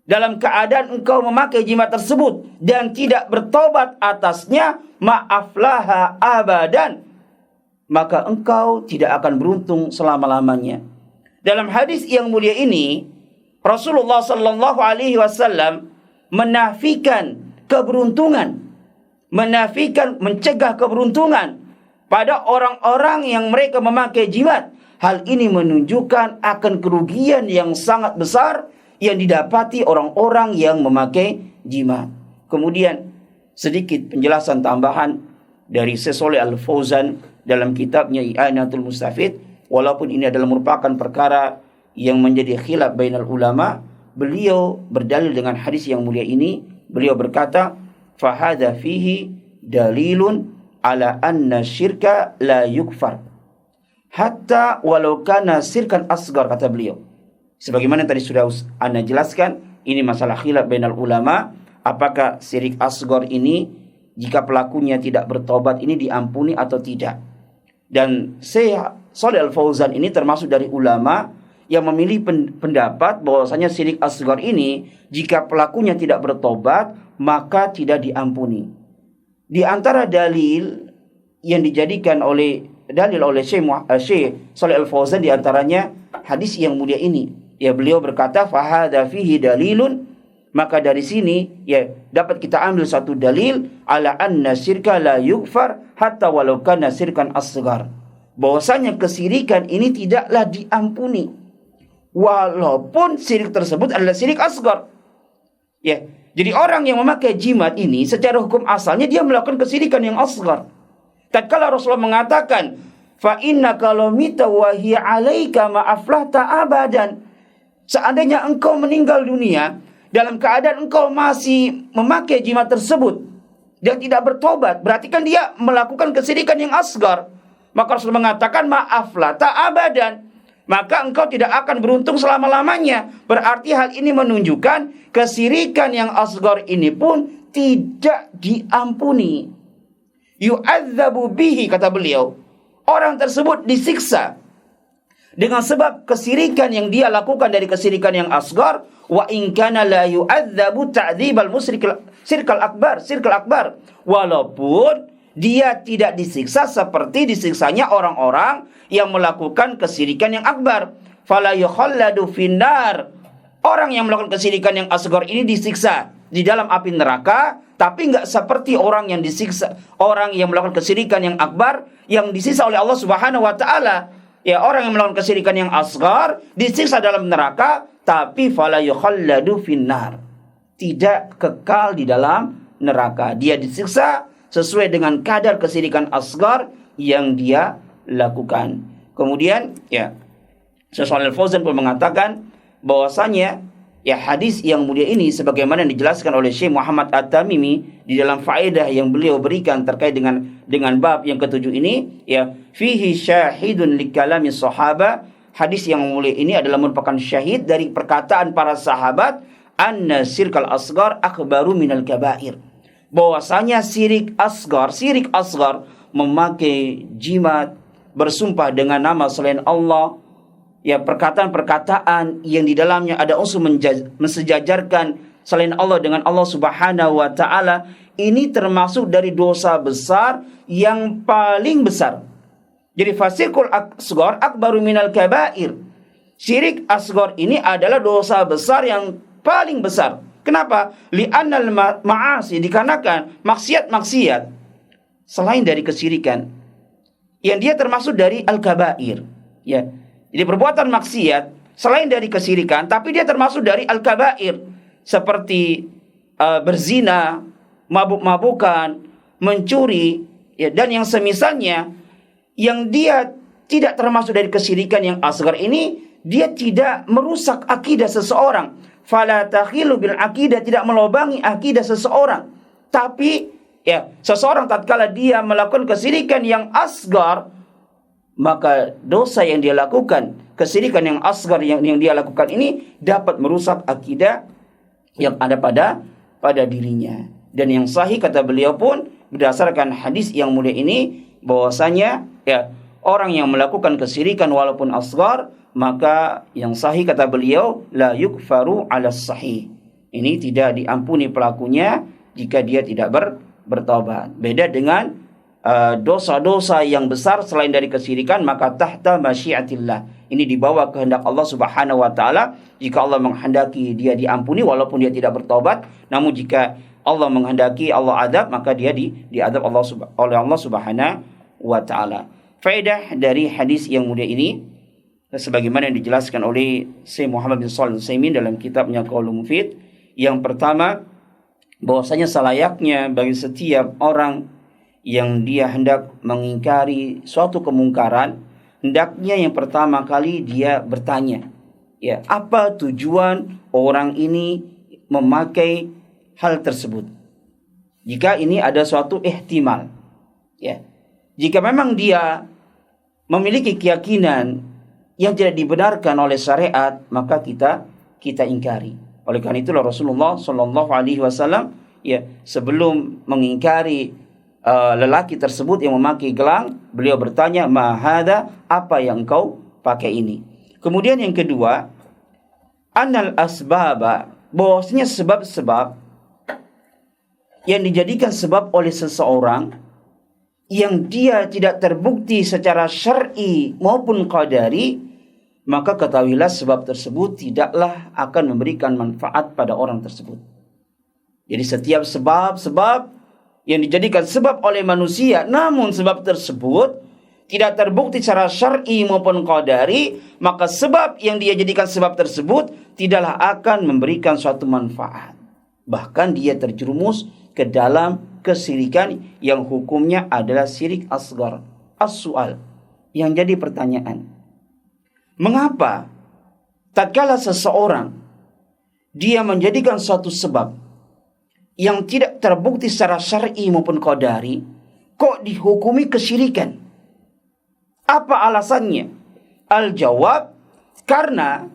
dalam keadaan engkau memakai jimat tersebut dan tidak bertobat atasnya, ma'aflaha abadan, maka engkau tidak akan beruntung selama-lamanya. Dalam hadis yang mulia ini, Rasulullah sallallahu alaihi wasallam menafikan keberuntungan, mencegah keberuntungan pada orang-orang yang mereka memakai jimat. Hal ini menunjukkan akan kerugian yang sangat besar yang didapati orang-orang yang memakai jimat. Kemudian sedikit penjelasan tambahan dari Syekh Shalih Al-Fauzan dalam kitabnya I'anatul Mustafid. Walaupun ini adalah merupakan perkara yang menjadi khilaf bainal ulama, beliau berdalil dengan hadis yang mulia ini. Beliau berkata, "Fahadha fihi dalilun ala anna syirka la yukfar hatta walau kana syirkan asgar," kata beliau. Sebagaimana tadi sudah Anda jelaskan, ini masalah khilaf bainal ulama, apakah syirik asgar ini jika pelakunya tidak bertobat ini diampuni atau tidak. Dan Syekh Shalih Al-Fauzan ini termasuk dari ulama yang memilih pendapat bahwasanya syirik asgar ini jika pelakunya tidak bertobat maka tidak diampuni. Di antara dalil yang dijadikan oleh Syekh Shalih Al-Fauzan di antaranya hadis yang mulia ini. Beliau berkata, "Fahadha fihi dalilun," maka dari sini dapat kita ambil satu dalil ala anna syirka la yukfar hatta walau kana syirkan asgar. Bahwasanya kesyirikan ini tidaklah diampuni walaupun syirik tersebut adalah syirik asgar. Jadi orang yang memakai jimat ini secara hukum asalnya dia melakukan kesyirikan yang asgar. Tatkala Rasulullah mengatakan fa innaka law mita wa hiya 'alaika ma aflahta abadan. Seandainya engkau meninggal dunia dalam keadaan engkau masih memakai jimat tersebut dan tidak bertobat, berarti kan dia melakukan kesyirikan yang asgar. Maka Rasul mengatakan maaflah tak abadan, maka engkau tidak akan beruntung selama-lamanya. Berarti hal ini menunjukkan kesyirikan yang asgar ini pun tidak diampuni. Yu'adzabu bihi, kata beliau, orang tersebut disiksa dengan sebab kesyirikan yang dia lakukan dari kesyirikan yang asgar. Wa in kana la yu'adzabu ta'dzibal syirkal akbar, walaupun dia tidak disiksa seperti disiksanya orang-orang yang melakukan kesyirikan yang akbar. Fala yukhalladu finnar, orang yang melakukan kesyirikan yang asgar ini disiksa di dalam api neraka, tapi enggak seperti orang yang disiksa, orang yang melakukan kesyirikan yang akbar yang disiksa oleh Allah Subhanahu wa taala. Ya, orang yang melakukan kesyirikan yang asgar disiksa dalam neraka, tapi fala yukhalladu finnar, tidak kekal di dalam neraka. Dia disiksa sesuai dengan kadar kesyirikan asgar yang dia lakukan. Kemudian ya, Syekh Shalih Al-Fauzan pun mengatakan bahwasanya ya hadis yang mulia ini sebagaimana dijelaskan oleh Syekh Muhammad At-Tamimi di dalam faedah yang beliau berikan terkait dengan bab yang ketujuh ini, ya, fihi syahidun li kalami sahaba. Hadis yang mulia ini adalah merupakan syahid dari perkataan para sahabat, anna syirkal asgar akbaru minal kabair. Bahwasanya syirik asgar memakai jimat, bersumpah dengan nama selain Allah, ya, perkataan-perkataan yang di dalamnya ada unsur mensejajarkan selain Allah dengan Allah Subhanahu wa taala, ini termasuk dari dosa besar yang paling besar. Jadi fasikul asgar akbaru minal kabair. Syirik asgar ini adalah dosa besar yang paling besar. Kenapa? Li'annal ma'asi, dikarenakan maksiat-maksiat selain dari kesyirikan yang dia termasuk dari al-kabair, ya. Jadi perbuatan maksiat selain dari kesyirikan, tapi dia termasuk dari al-kabair, seperti berzina, mabuk-mabukan, mencuri, ya, dan yang semisalnya, yang dia tidak termasuk dari kesyirikan yang asgar ini, dia tidak merusak akidah seseorang. Fala takhilu bil akidah, tidak melobangi akidah seseorang. Tapi ya, seseorang tatkala dia melakukan kesyirikan yang asgar, maka dosa yang dia lakukan, kesyirikan yang asgar yang dia lakukan ini dapat merusak akidah yang ada pada dirinya. Dan yang sahih kata beliau pun berdasarkan hadis yang mulia ini, bahwasanya ya, orang yang melakukan kesyirikan walaupun asgar, maka yang sahih kata beliau la yukfaru ala sahih, ini tidak diampuni pelakunya jika dia tidak bertaubat. Beda dengan dosa-dosa yang besar selain dari kesyirikan, maka tahta masyiatillah, ini dibawa kehendak Allah Subhanahu wa taala. Jika Allah menghendaki dia diampuni walaupun dia tidak bertobat, namun jika Allah menghendaki Allah adab, maka dia diadab oleh Allah Subhanahu wa taala. Faedah dari hadis yang mulia ini sebagaimana yang dijelaskan oleh Syekh Muhammad bin Shalih Al-Utsaimin dalam kitabnya Qaulul Mufid. Yang pertama, bahwasanya selayaknya bagi setiap orang yang dia hendak mengingkari suatu kemungkaran, hendaknya yang pertama kali dia bertanya, ya, apa tujuan orang ini memakai hal tersebut. Jika ini ada suatu ihtimal, ya, jika memang dia memiliki keyakinan yang tidak dibenarkan oleh syariat, maka kita ingkari. Oleh karena itulah Rasulullah Shallallahu Alaihi Wasallam, ya, sebelum mengingkari lelaki tersebut yang memakai gelang, beliau bertanya, mahada, apa yang kau pakai ini. Kemudian yang kedua, anal asbaba, bahwasanya sebab-sebab yang dijadikan sebab oleh seseorang yang dia tidak terbukti secara syar'i maupun qadari, maka ketahuilah sebab tersebut tidaklah akan memberikan manfaat pada orang tersebut. Jadi setiap sebab-sebab yang dijadikan sebab oleh manusia, namun sebab tersebut tidak terbukti secara syar'i maupun qadari, maka sebab yang dia jadikan sebab tersebut tidaklah akan memberikan suatu manfaat. Bahkan dia terjerumus ke dalam kesyirikan yang hukumnya adalah syirik asgar, as-su'al, yang jadi pertanyaan, mengapa tatkala seseorang dia menjadikan suatu sebab yang tidak terbukti secara syar'i maupun qadari, kok dihukumi kesyirikan? Apa alasannya? Al-jawab, karena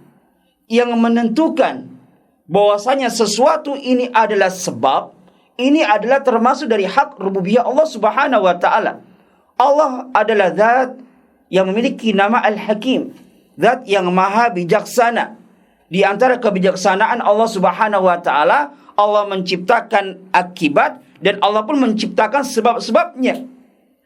yang menentukan bahwasanya sesuatu ini adalah sebab, ini adalah termasuk dari hak rububiyah Allah Subhanahu wa taala. Allah adalah zat yang memiliki nama Al-Hakim, zat yang maha bijaksana. Di antara kebijaksanaan Allah Subhanahu wa taala, Allah menciptakan akibat dan Allah pun menciptakan sebab-sebabnya.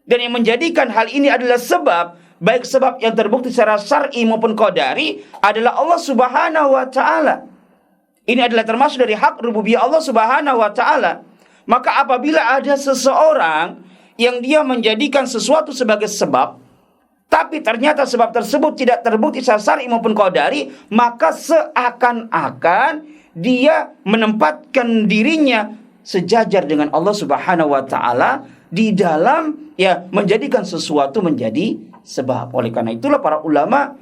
Dan yang menjadikan hal ini adalah sebab, baik sebab yang terbukti secara syar'i maupun qadari, adalah Allah Subhanahu wa taala. Ini adalah termasuk dari hak rububiyah Allah Subhanahu wa taala. Maka apabila ada seseorang yang dia menjadikan sesuatu sebagai sebab, tapi ternyata sebab tersebut tidak terbukti secara syar'i maupun qadari, maka seakan-akan dia menempatkan dirinya sejajar dengan Allah Subhanahu wa taala di dalam menjadikan sesuatu menjadi sebab. Oleh karena itulah para ulama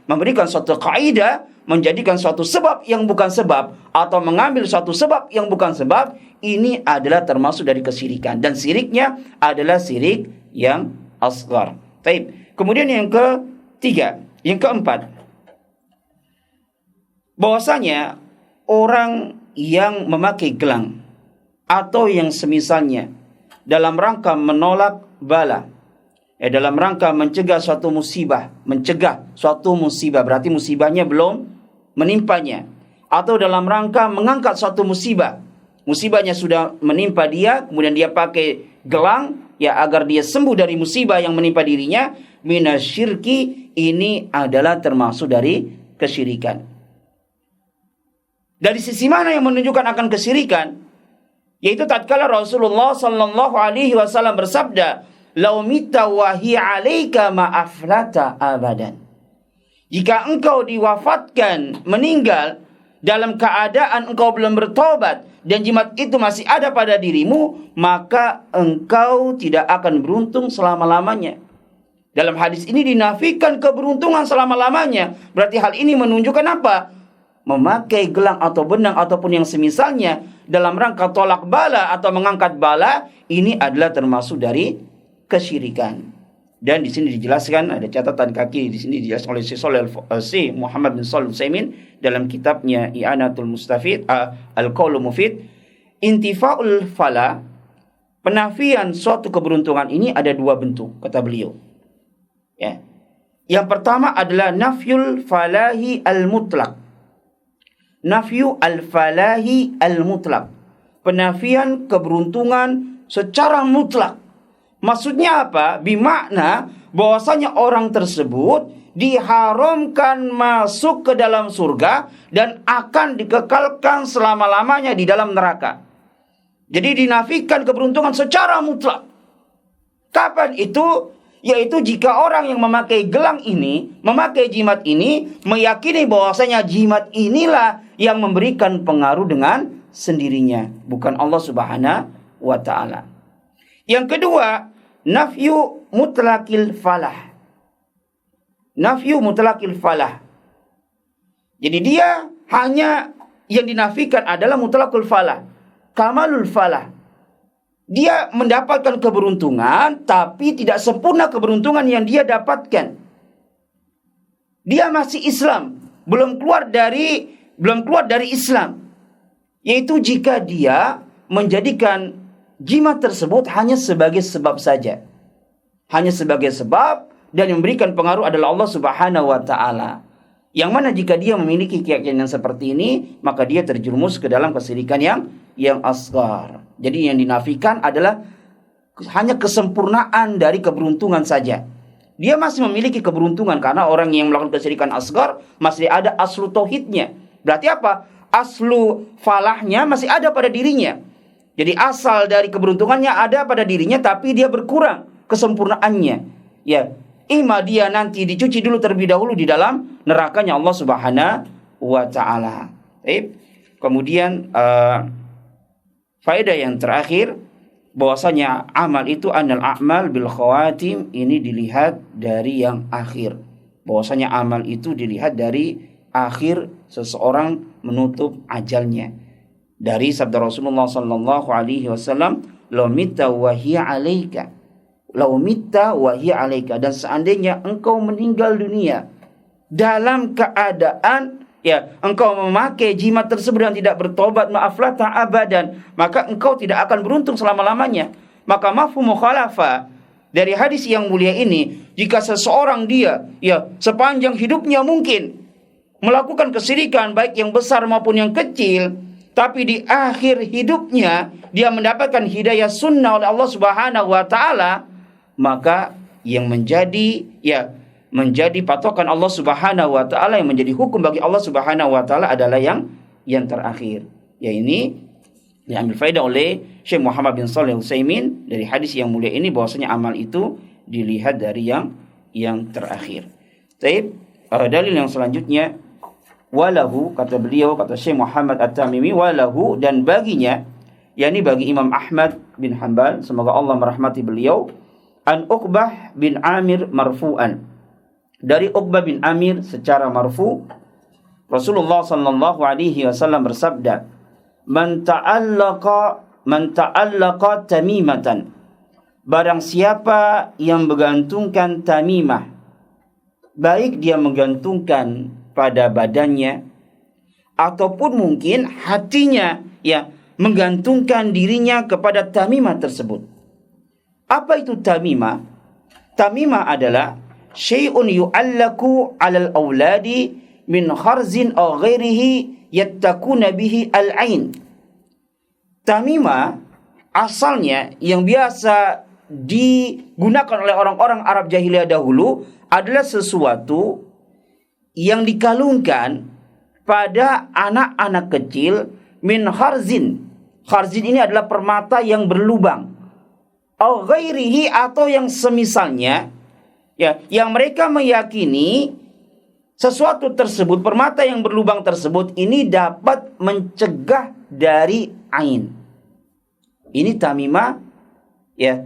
memberikan suatu kaidah, menjadikan suatu sebab yang bukan sebab atau mengambil suatu sebab yang bukan sebab, ini adalah termasuk dari kesyirikan, dan syiriknya adalah syirik yang asghar. Baik. Kemudian yang ketiga, yang keempat, bahwasanya orang yang memakai gelang atau yang semisalnya dalam rangka menolak bala, dalam rangka mencegah suatu musibah, berarti musibahnya belum menimpanya, atau dalam rangka mengangkat suatu musibahnya sudah menimpa dia, kemudian dia pakai gelang agar dia sembuh dari musibah yang menimpa dirinya, minasyirki, ini adalah termasuk dari kesyirikan. Dari sisi mana yang menunjukkan akan kesyirikan? Yaitu tatkala Rasulullah sallallahu alaihi wasallam bersabda, "Lau mita wa hiya 'alaika ma aflata abadan." Jika engkau diwafatkan, meninggal dalam keadaan engkau belum bertobat dan jimat itu masih ada pada dirimu, maka engkau tidak akan beruntung selama-lamanya. Dalam hadis ini dinafikan keberuntungan selama-lamanya. Berarti hal ini menunjukkan apa? Memakai gelang atau benang ataupun yang semisalnya dalam rangka tolak bala atau mengangkat bala, ini adalah termasuk dari kesyirikan. Dan di sini dijelaskan, ada catatan kaki di sini dijelaskan oleh Syekh Muhammad bin Shalih Al-Utsaimin dalam kitabnya I'anatul Mustafid, Al-Qaulul Mufid, intifa'ul fala, penafian suatu keberuntungan ini ada dua bentuk, kata beliau. Yang pertama adalah nafyul falahi al-mutlaq. Nafyu al-falahi al-mutlaq, penafian keberuntungan secara mutlak. Maksudnya apa? Bimakna bahwasanya orang tersebut diharamkan masuk ke dalam surga dan akan dikekalkan selama-lamanya di dalam neraka. Jadi dinafikan keberuntungan secara mutlak. Kapan itu? Yaitu jika orang yang memakai gelang ini, memakai jimat ini, meyakini bahwasanya jimat inilah yang memberikan pengaruh dengan sendirinya, bukan Allah Subhanahu wa taala. Yang kedua, nafyu mutlaqil falah. Nafyu mutlaqil falah. Jadi dia hanya yang dinafikan adalah mutlaqul falah, kamalul falah. Dia mendapatkan keberuntungan, tapi tidak sempurna keberuntungan yang dia dapatkan. Dia masih Islam, belum keluar dari Islam. Yaitu jika dia menjadikan jimat tersebut hanya sebagai sebab saja. Hanya sebagai sebab, dan yang memberikan pengaruh adalah Allah Subhanahu wa taala. Yang mana jika dia memiliki keyakinan seperti ini, maka dia terjerumus ke dalam kesyirikan yang asghar. Jadi yang dinafikan adalah hanya kesempurnaan dari keberuntungan saja. Dia masih memiliki keberuntungan karena orang yang melakukan kesyirikan asghar masih ada aslu tauhidnya. Berarti apa? Aslu falahnya masih ada pada dirinya. Jadi asal dari keberuntungannya ada pada dirinya, tapi dia berkurang kesempurnaannya. Ima dia nanti dicuci dulu terlebih dahulu di dalam nerakanya Allah Subhanahu wa taala. Kemudian faedah yang terakhir, bahwasanya amal itu anal a'mal bil khawatim, ini dilihat dari yang akhir. Bahwasanya amal itu dilihat dari akhir seseorang menutup ajalnya. Dari sabda Rasulullah sallallahu alaihi wasallam, "Law mitta wa hiya 'alaika." Law mitta wa hiya 'alaika, dan seandainya engkau meninggal dunia dalam keadaan engkau memakai jimat tersebut dan tidak bertobat, maaflah abadan, maka engkau tidak akan beruntung selama-lamanya. Maka mafhum mukhalafah dari hadis yang mulia ini, jika seseorang dia sepanjang hidupnya mungkin melakukan kesyirikan baik yang besar maupun yang kecil, tapi di akhir hidupnya dia mendapatkan hidayah sunnah oleh Allah Subhanahu wa taala, maka yang menjadi patokan Allah Subhanahu wa taala, yang menjadi hukum bagi Allah Subhanahu wa taala adalah yang terakhir. Ya, ini diambil faedah oleh Syekh Muhammad bin Shalih Al-Utsaimin dari hadis yang mulia ini, bahwasanya amal itu dilihat dari yang terakhir. Baik, dalil yang selanjutnya, walahu, kata beliau, kata Syekh Muhammad At-Tamimi, walahu, dan baginya, yakni bagi Imam Ahmad bin Hanbal, semoga Allah merahmati beliau, an Uqbah bin Amir marfu'an, dari Uqbah bin Amir secara marfu, Rasulullah sallallahu alaihi wasallam bersabda, man ta'allaqa tamimatan, barang siapa yang menggantungkan tamimah, baik dia menggantungkan pada badannya ataupun mungkin hatinya, menggantungkan dirinya kepada tamimah tersebut. Apa itu tamimah? Tamimah adalah syai'un yu'allaku 'alal auladi min kharzin aw ghairihi yattaquna bihi al-'ain. Tamimah asalnya yang biasa digunakan oleh orang-orang Arab jahiliyah dahulu adalah sesuatu yang dikalungkan pada anak-anak kecil, min kharzin. Kharzin ini adalah permata yang berlubang. Aw ghairihi, atau yang semisalnya, yang mereka meyakini sesuatu tersebut, permata yang berlubang tersebut ini dapat mencegah dari ain. Ini tamimah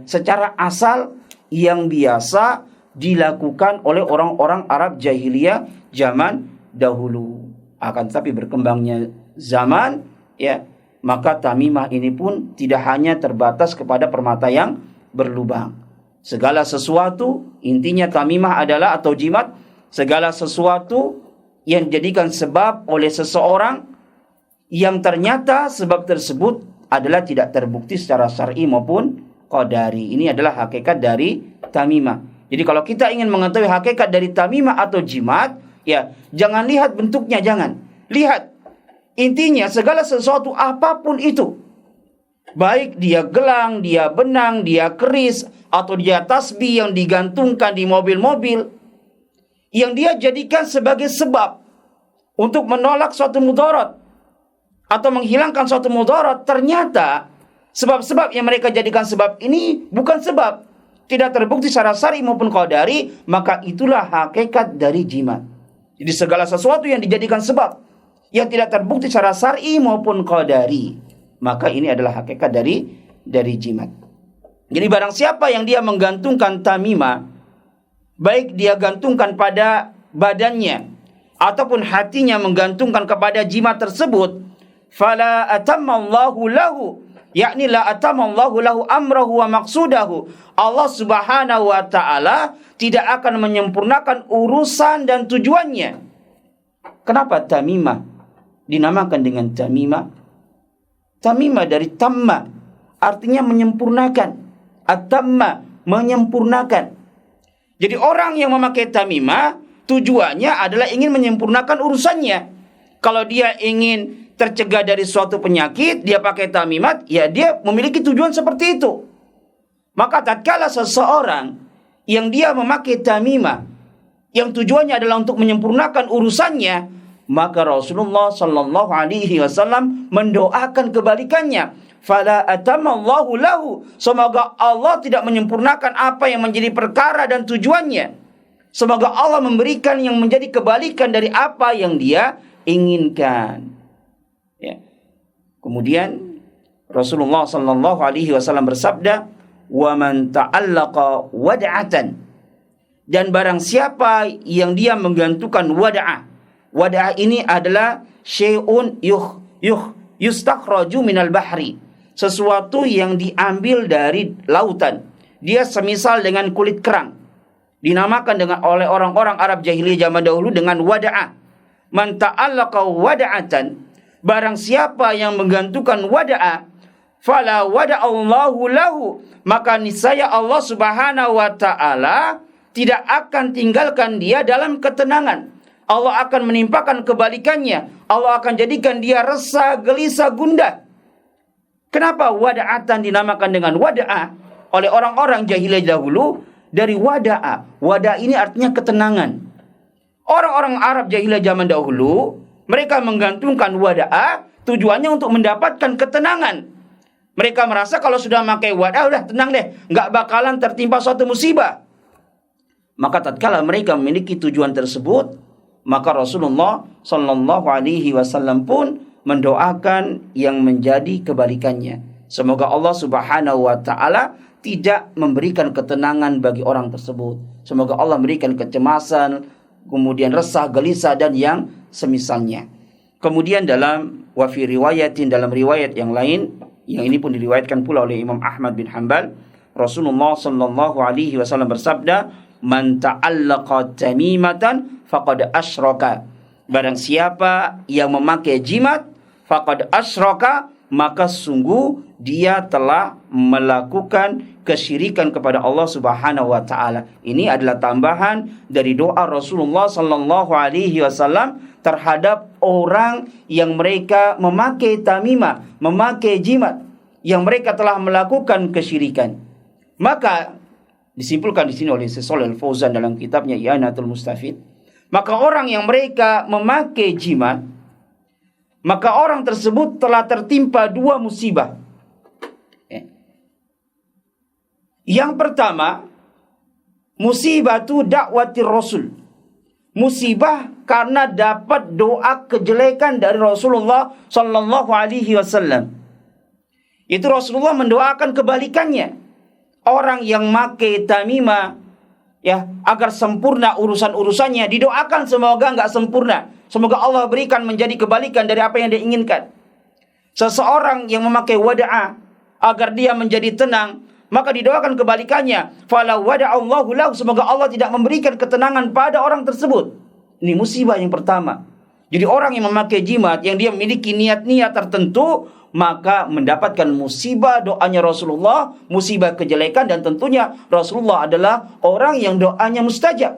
secara asal yang biasa dilakukan oleh orang-orang Arab jahiliyah zaman dahulu. Akan tetapi berkembangnya zaman, maka tamimah ini pun tidak hanya terbatas kepada permata yang berlubang. Segala sesuatu, intinya tamimah adalah, atau jimat, segala sesuatu yang dijadikan sebab oleh seseorang yang ternyata sebab tersebut adalah tidak terbukti secara syar'i maupun qadari. Ini adalah hakikat dari tamimah. Jadi kalau kita ingin mengetahui hakikat dari tamimah atau jimat, jangan lihat bentuknya, jangan. Lihat intinya, segala sesuatu apapun itu, baik dia gelang, dia benang, dia keris, atau dia tasbih yang digantungkan di mobil-mobil, yang dia jadikan sebagai sebab untuk menolak suatu mudarat atau menghilangkan suatu mudarat, ternyata sebab-sebab yang mereka jadikan sebab ini bukan sebab, tidak terbukti secara syar'i maupun qadari, maka itulah hakikat dari jimat. Jadi segala sesuatu yang dijadikan sebab yang tidak terbukti secara syar'i maupun qadari, maka ini adalah hakikat dari jimat. Jadi barang siapa yang dia menggantungkan tamimah, baik dia gantungkan pada badannya ataupun hatinya menggantungkan kepada jimat tersebut, fala atammallahu lahu, yakni la atammallahu lahu amrahu wa maqsudahu. Allah Subhanahu wa taala tidak akan menyempurnakan urusan dan tujuannya. Kenapa tamimah dinamakan dengan tamimah? Tamimah dari tamma, artinya menyempurnakan. At-tamma, menyempurnakan. Jadi orang yang memakai tamimah tujuannya adalah ingin menyempurnakan urusannya. Kalau dia ingin tercegah dari suatu penyakit, dia pakai tamimat, dia memiliki tujuan seperti itu. Maka tatkala seseorang yang dia memakai tamimah yang tujuannya adalah untuk menyempurnakan urusannya, maka Rasulullah sallallahu alaihi wasallam mendoakan kebalikannya. Fala atamallahu lahu, semoga Allah tidak menyempurnakan apa yang menjadi perkara dan tujuannya. Semoga Allah memberikan yang menjadi kebalikan dari apa yang dia inginkan. Kemudian Rasulullah sallallahu alaihi wasallam bersabda, "Wa man ta'allaqa wad'atan." Dan barang siapa yang dia menggantungkan wada'ah. Wada'ah ini adalah syai'un yustakhraju minal bahri. Sesuatu yang diambil dari lautan. Dia semisal dengan kulit kerang. Dinamakan oleh orang-orang Arab jahiliyah zaman dahulu dengan wada'ah. Man ta'allaqa wada'atan. Barang siapa yang menggantungkan wada'ah, fala wada'allahu lahu, maka niscaya Allah Subhanahu wa taala tidak akan tinggalkan dia dalam ketenangan. Allah akan menimpakan kebalikannya. Allah akan jadikan dia resah, gelisah, gundah. Kenapa wada'atan dinamakan dengan wada'ah oleh orang-orang jahiliyah dahulu? Dari wada'ah. Wada'ah ini artinya ketenangan. Orang-orang Arab jahiliyah zaman dahulu, mereka menggantungkan wada'ah tujuannya untuk mendapatkan ketenangan. Mereka merasa kalau sudah memakai wada'ah, udah tenang deh, nggak bakalan tertimpa suatu musibah. Maka tatkala mereka memiliki tujuan tersebut, maka Rasulullah sallallahu alaihi wasallam pun mendoakan yang menjadi kebalikannya. Semoga Allah Subhanahu wa taala tidak memberikan ketenangan bagi orang tersebut. Semoga Allah memberikan kecemasan, kemudian resah, gelisah, dan yang semisalnya. Kemudian dalam wafi riwayatin, dalam riwayat yang lain, yang ini pun diriwayatkan pula oleh Imam Ahmad bin Hanbal, Rasulullah sallallahu alaihi wasallam bersabda, "Man ta'allaqa tamimatan faqad asyraka." Barang siapa yang memakai jimat, faqad asyraka, maka sungguh dia telah melakukan kesyirikan kepada Allah Subhanahu wa taala. Ini adalah tambahan dari doa Rasulullah sallallahu alaihi wasallam terhadap orang yang mereka memakai tamimah, memakai jimat, yang mereka telah melakukan kesyirikan. Maka disimpulkan di sini oleh Syekh Shalih Al-Fauzan dalam kitabnya I'anatul Mustafid, maka orang yang mereka memakai jimat, maka orang tersebut telah tertimpa dua musibah. Yang pertama, musibatu da'watir Rasul. Musibah karena dapat doa kejelekan dari Rasulullah sallallahu alaihi wasallam. Itu Rasulullah mendoakan kebalikannya. Orang yang make tamimah, ya, agar sempurna urusan-urusannya, didoakan semoga enggak sempurna. Semoga Allah berikan menjadi kebalikan dari apa yang dia inginkan. Seseorang yang memakai wada'ah agar dia menjadi tenang, maka didoakan kebalikannya. Fala wada'allahu lahu, semoga Allah tidak memberikan ketenangan pada orang tersebut. Ini musibah yang pertama. Jadi orang yang memakai jimat, yang dia memiliki niat-niat tertentu, maka mendapatkan musibah doanya Rasulullah, musibah kejelekan, dan tentunya Rasulullah adalah orang yang doanya mustajab.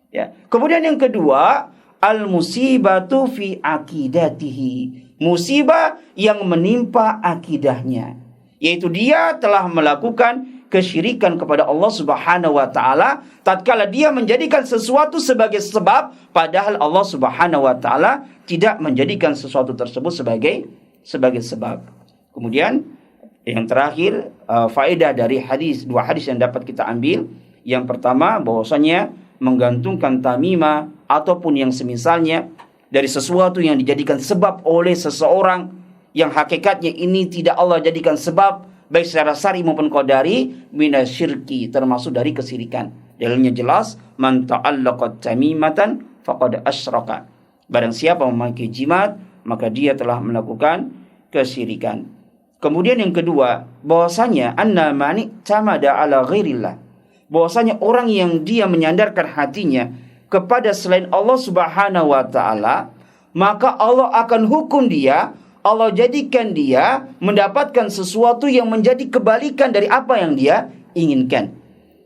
Ya. Kemudian yang kedua, al-musibatu fi akidatihi. Musibah yang menimpa akidahnya, yaitu dia telah melakukan kesyirikan kepada Allah Subhanahu wa taala tatkala dia menjadikan sesuatu sebagai sebab, padahal Allah Subhanahu wa taala tidak menjadikan sesuatu tersebut sebagai sebab. Kemudian yang terakhir, faedah dari dua hadis yang dapat kita ambil. Yang pertama, bahwasanya menggantungkan tamimah ataupun yang semisalnya dari sesuatu yang dijadikan sebab oleh seseorang, yang hakikatnya ini tidak Allah jadikan sebab, baik secara syar'i maupun qadari, minasyirki, termasuk dari kesirikan. Dalilnya jelas, man ta'allaqa tamimatan faqad asyraka. Barang siapa memakai jimat, maka dia telah melakukan kesirikan. Kemudian yang kedua, bahwasanya anna mani tamada ala ghairillah. Bahwasanya orang yang dia menyandarkan hatinya kepada selain Allah Subhanahu wa taala, maka Allah akan hukum dia, Allah jadikan dia mendapatkan sesuatu yang menjadi kebalikan dari apa yang dia inginkan.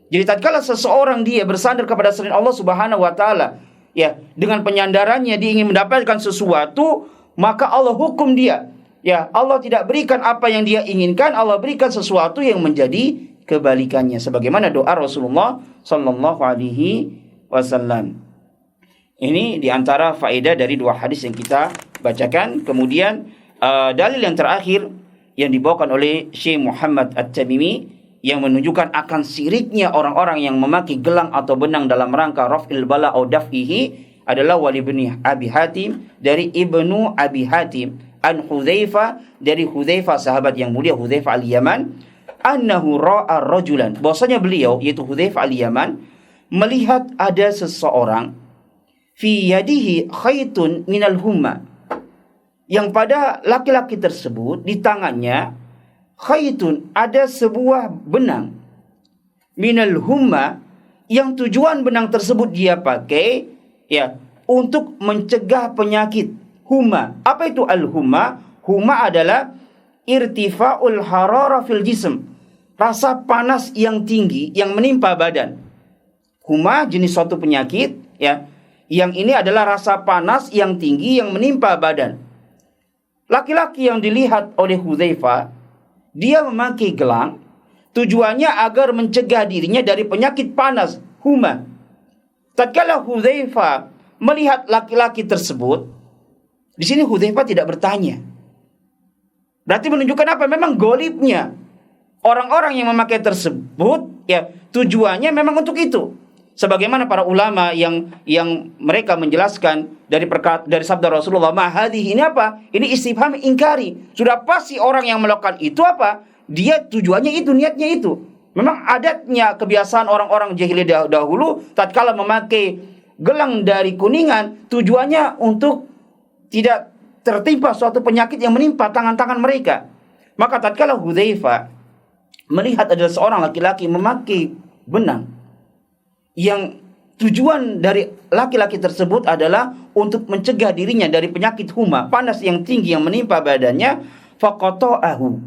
Jadi tatkala seseorang dia bersandar kepada selain Allah Subhanahu wa taala, ya, dengan penyandarannya dia ingin mendapatkan sesuatu, maka Allah hukum dia. Ya, Allah tidak berikan apa yang dia inginkan, Allah berikan sesuatu yang menjadi kebalikannya, sebagaimana doa Rasulullah sallallahu alaihi wasallam. Ini diantara faedah dari dua hadis yang kita bacakan. Kemudian dalil yang terakhir yang dibawakan oleh Syekh Muhammad At-Tamimi yang menunjukkan akan siriknya orang-orang yang memakai gelang atau benang dalam rangka raf'il bala atau daf'ihi adalah wali ibni Abi Hatim, dari Ibnu Abi Hatim an Hudzaifah, dari Hudzaifah sahabat yang mulia Hudzaifah al-Yaman, annahu ra'a rajulan, bahwasanya beliau yaitu Hudzaifah al-Yaman melihat ada seseorang fi yadihi khaitun minal humma, yang pada laki-laki tersebut di tangannya khaitun, ada sebuah benang, minal humma, yang tujuan benang tersebut dia pakai ya untuk mencegah penyakit humma. Apa itu al-humma? Humma adalah irtifa'ul harara fil jism, rasa panas yang tinggi yang menimpa badan. Humma jenis suatu penyakit ya, yang ini adalah rasa panas yang tinggi yang menimpa badan. Laki-laki yang dilihat oleh Hudzaifah, dia memakai gelang, tujuannya agar mencegah dirinya dari penyakit panas humma. Tatkala Hudzaifah melihat laki-laki tersebut, di sini Hudzaifah tidak bertanya. Berarti menunjukkan apa? Memang golibnya orang-orang yang memakai tersebut ya tujuannya memang untuk itu. Sebagaimana para ulama yang mereka menjelaskan dari sabda Rasulullah, ma hadhihi, ini apa? Ini istifham ingkari. Sudah pasti orang yang melakukan itu apa? Dia tujuannya itu, niatnya itu. Memang adatnya, kebiasaan orang-orang jahiliyah dahulu tatkala memakai gelang dari kuningan, tujuannya untuk tidak tertimpa suatu penyakit yang menimpa tangan-tangan mereka. Maka tatkala Hudzaifah melihat ada seorang laki-laki memakai benang, yang tujuan dari laki-laki tersebut adalah untuk mencegah dirinya dari penyakit humma, panas yang tinggi yang menimpa badannya, faqata'ahu,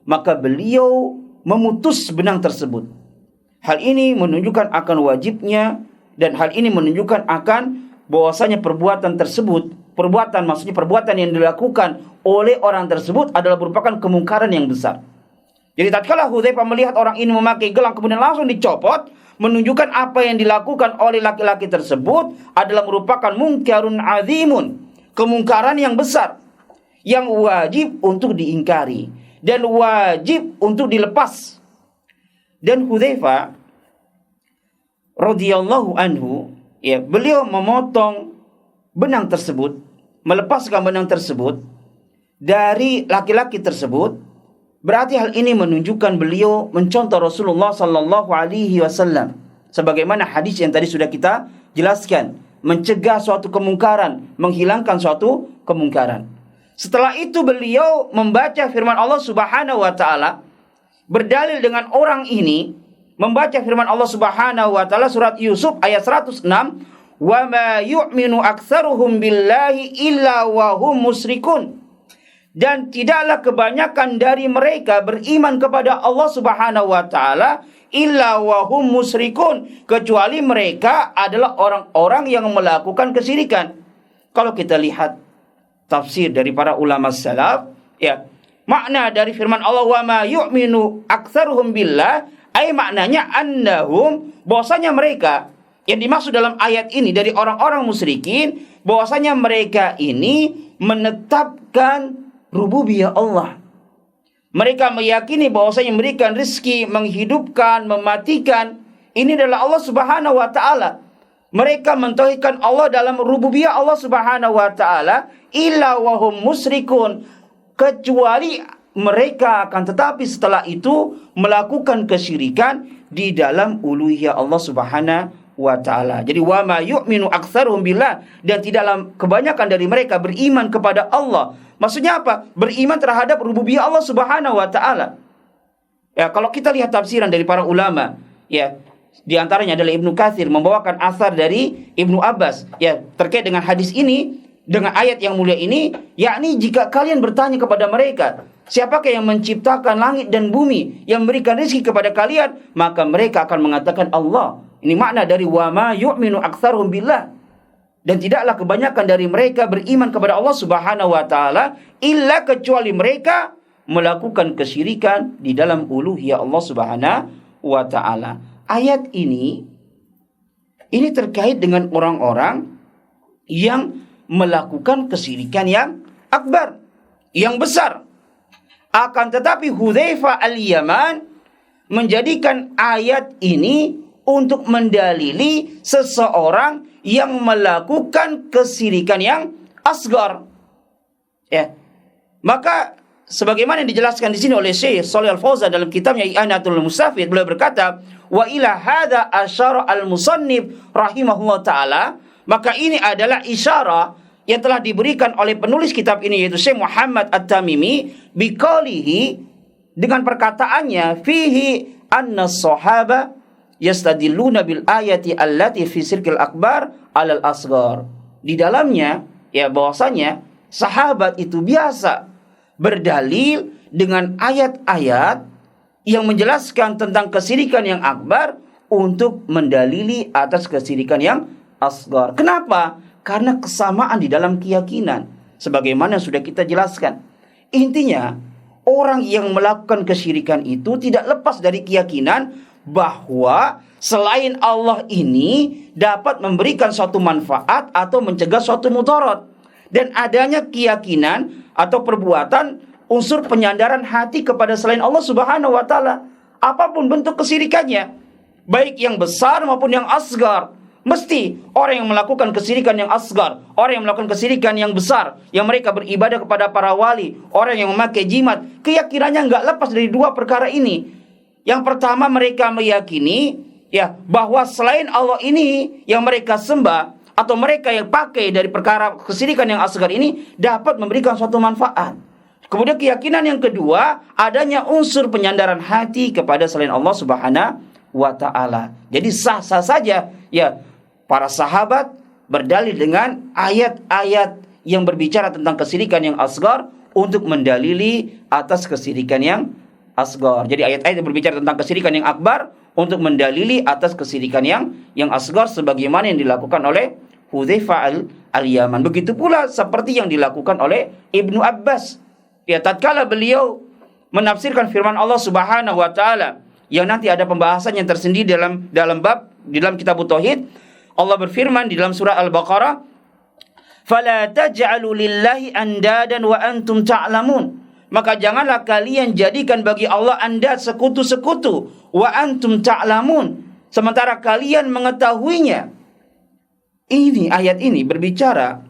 maka beliau memutus benang tersebut. Hal ini menunjukkan akan wajibnya, dan hal ini menunjukkan akan bahwasanya perbuatan tersebut, maksudnya perbuatan yang dilakukan oleh orang tersebut adalah merupakan kemungkaran yang besar. Jadi tatkala Hudzaifah melihat orang ini memakai gelang kemudian langsung dicopot, menunjukkan apa yang dilakukan oleh laki-laki tersebut adalah merupakan mungkarun azimun, kemungkaran yang besar, yang wajib untuk diingkari dan wajib untuk dilepas. Dan Hudzaifah radhiyallahu anhu ya, beliau memotong benang tersebut, melepaskan benang tersebut dari laki-laki tersebut. Berarti hal ini menunjukkan beliau mencontoh Rasulullah sallallahu alaihi wasallam, sebagaimana hadis yang tadi sudah kita jelaskan, mencegah suatu kemungkaran, menghilangkan suatu kemungkaran. Setelah itu beliau membaca firman Allah Subhanahu wa taala, berdalil dengan orang ini membaca firman Allah Subhanahu wa taala surat Yusuf ayat 106, "Wa ma yu'minu aktsaruhum billahi illa wa hum musyrikun." Dan tidaklah kebanyakan dari mereka beriman kepada Allah Subhanahu wa taala illa wa hum musyrikun, kecuali mereka adalah orang-orang yang melakukan kesyirikan. Kalau kita lihat tafsir dari para ulama salaf ya, makna dari firman Allah wa ma yu'minu aktsaruhum billah, ay maknanya annahum, bahwasanya mereka yang dimaksud dalam ayat ini dari orang-orang musyrikin, bahwasanya mereka ini menetapkan rububiyah Allah. Mereka meyakini bahwasanya memberikan rezeki, menghidupkan, mematikan, ini adalah Allah Subhanahu wa taala. Mereka mentauhidkan Allah dalam rububiyah Allah Subhanahu wa taala, illa wa hum musyrikun, kecuali mereka akan tetapi setelah itu melakukan kesyirikan di dalam uluhiyah Allah Subhanahu wa ta'ala. Jadi wa ma yu'minu aktsaruhum billah, dan tidaklah kebanyakan dari mereka beriman kepada Allah. Maksudnya apa? Beriman terhadap rububiyah Allah Subhanahu wa ta'ala. Ya, kalau kita lihat tafsiran dari para ulama, ya, di antaranya adalah Ibnu Katsir membawakan asar dari Ibnu Abbas ya terkait dengan hadis ini, dengan ayat yang mulia ini, yakni jika kalian bertanya kepada mereka, siapakah yang menciptakan langit dan bumi, yang memberikan rezeki kepada kalian, maka mereka akan mengatakan Allah. Ini makna dari wa ma yu'minu aktsaruhum billah. Dan tidaklah kebanyakan dari mereka beriman kepada Allah Subhanahu wa taala illa kecuali mereka melakukan kesyirikan di dalam uluhiyah Allah Subhanahu wa taala. Ayat ini terkait dengan orang-orang yang melakukan kesyirikan yang akbar, yang besar. Akan tetapi Hudzaifah al-Yaman menjadikan ayat ini untuk mendalili seseorang yang melakukan kesyirikan yang asgar. Ya. Maka sebagaimana yang dijelaskan di sini oleh Syekh Shalih Al-Fauzan dalam kitabnya I'anatul Mustafid, beliau berkata, wa ila hadza asyara al-musannif rahimahullah taala, maka ini adalah isyarah yang telah diberikan oleh penulis kitab ini, yaitu Syekh Muhammad At-Tamimi, biqaulihi, dengan perkataannya, fihi anna sahaba yastadilluna bil ayati allati fi sirkil akbar alal asghar. Di dalamnya ya bahwasanya sahabat itu biasa berdalil dengan ayat-ayat yang menjelaskan tentang kesirikan yang akbar untuk mendalili atas kesirikan yang asghar. Kenapa? Karena kesamaan di dalam keyakinan, sebagaimana sudah kita jelaskan. Intinya, orang yang melakukan kesyirikan itu tidak lepas dari keyakinan bahwa selain Allah ini dapat memberikan suatu manfaat atau mencegah suatu mudarat. Dan adanya keyakinan atau perbuatan unsur penyandaran hati kepada selain Allah Subhanahu wa taala, apapun bentuk kesyirikannya, baik yang besar maupun yang asgar. Mesti orang yang melakukan kesyirikan yang asgar, orang yang melakukan kesyirikan yang besar, yang mereka beribadah kepada para wali, orang yang memakai jimat, keyakinannya enggak lepas dari dua perkara ini. Yang pertama, mereka meyakini ya bahwa selain Allah ini yang mereka sembah atau mereka yang pakai dari perkara kesyirikan yang asgar ini dapat memberikan suatu manfaat. Kemudian keyakinan yang kedua, adanya unsur penyandaran hati kepada selain Allah Subhanahu wa taala. Jadi sah-sah saja ya para sahabat berdalil dengan ayat-ayat yang berbicara tentang kesyirikan yang asgar untuk mendalili atas kesyirikan yang asgar. Jadi ayat-ayat yang berbicara tentang kesyirikan yang akbar untuk mendalili atas kesyirikan yang asgar, sebagaimana yang dilakukan oleh Hudzaifah al-Yaman. Begitu pula seperti yang dilakukan oleh Ibnu Abbas. Ya, tatkala beliau menafsirkan firman Allah Subhanahu wa taala yang nanti ada pembahasan yang tersendiri dalam bab di dalam kitab tauhid, Allah berfirman di dalam surah Al-Baqarah, "Fala taj'alu lillahi andadan wa antum ta'lamun." Maka janganlah kalian jadikan bagi Allah andad, sekutu-sekutu, wa antum ta'lamun, sementara kalian mengetahuinya. Ini ayat ini berbicara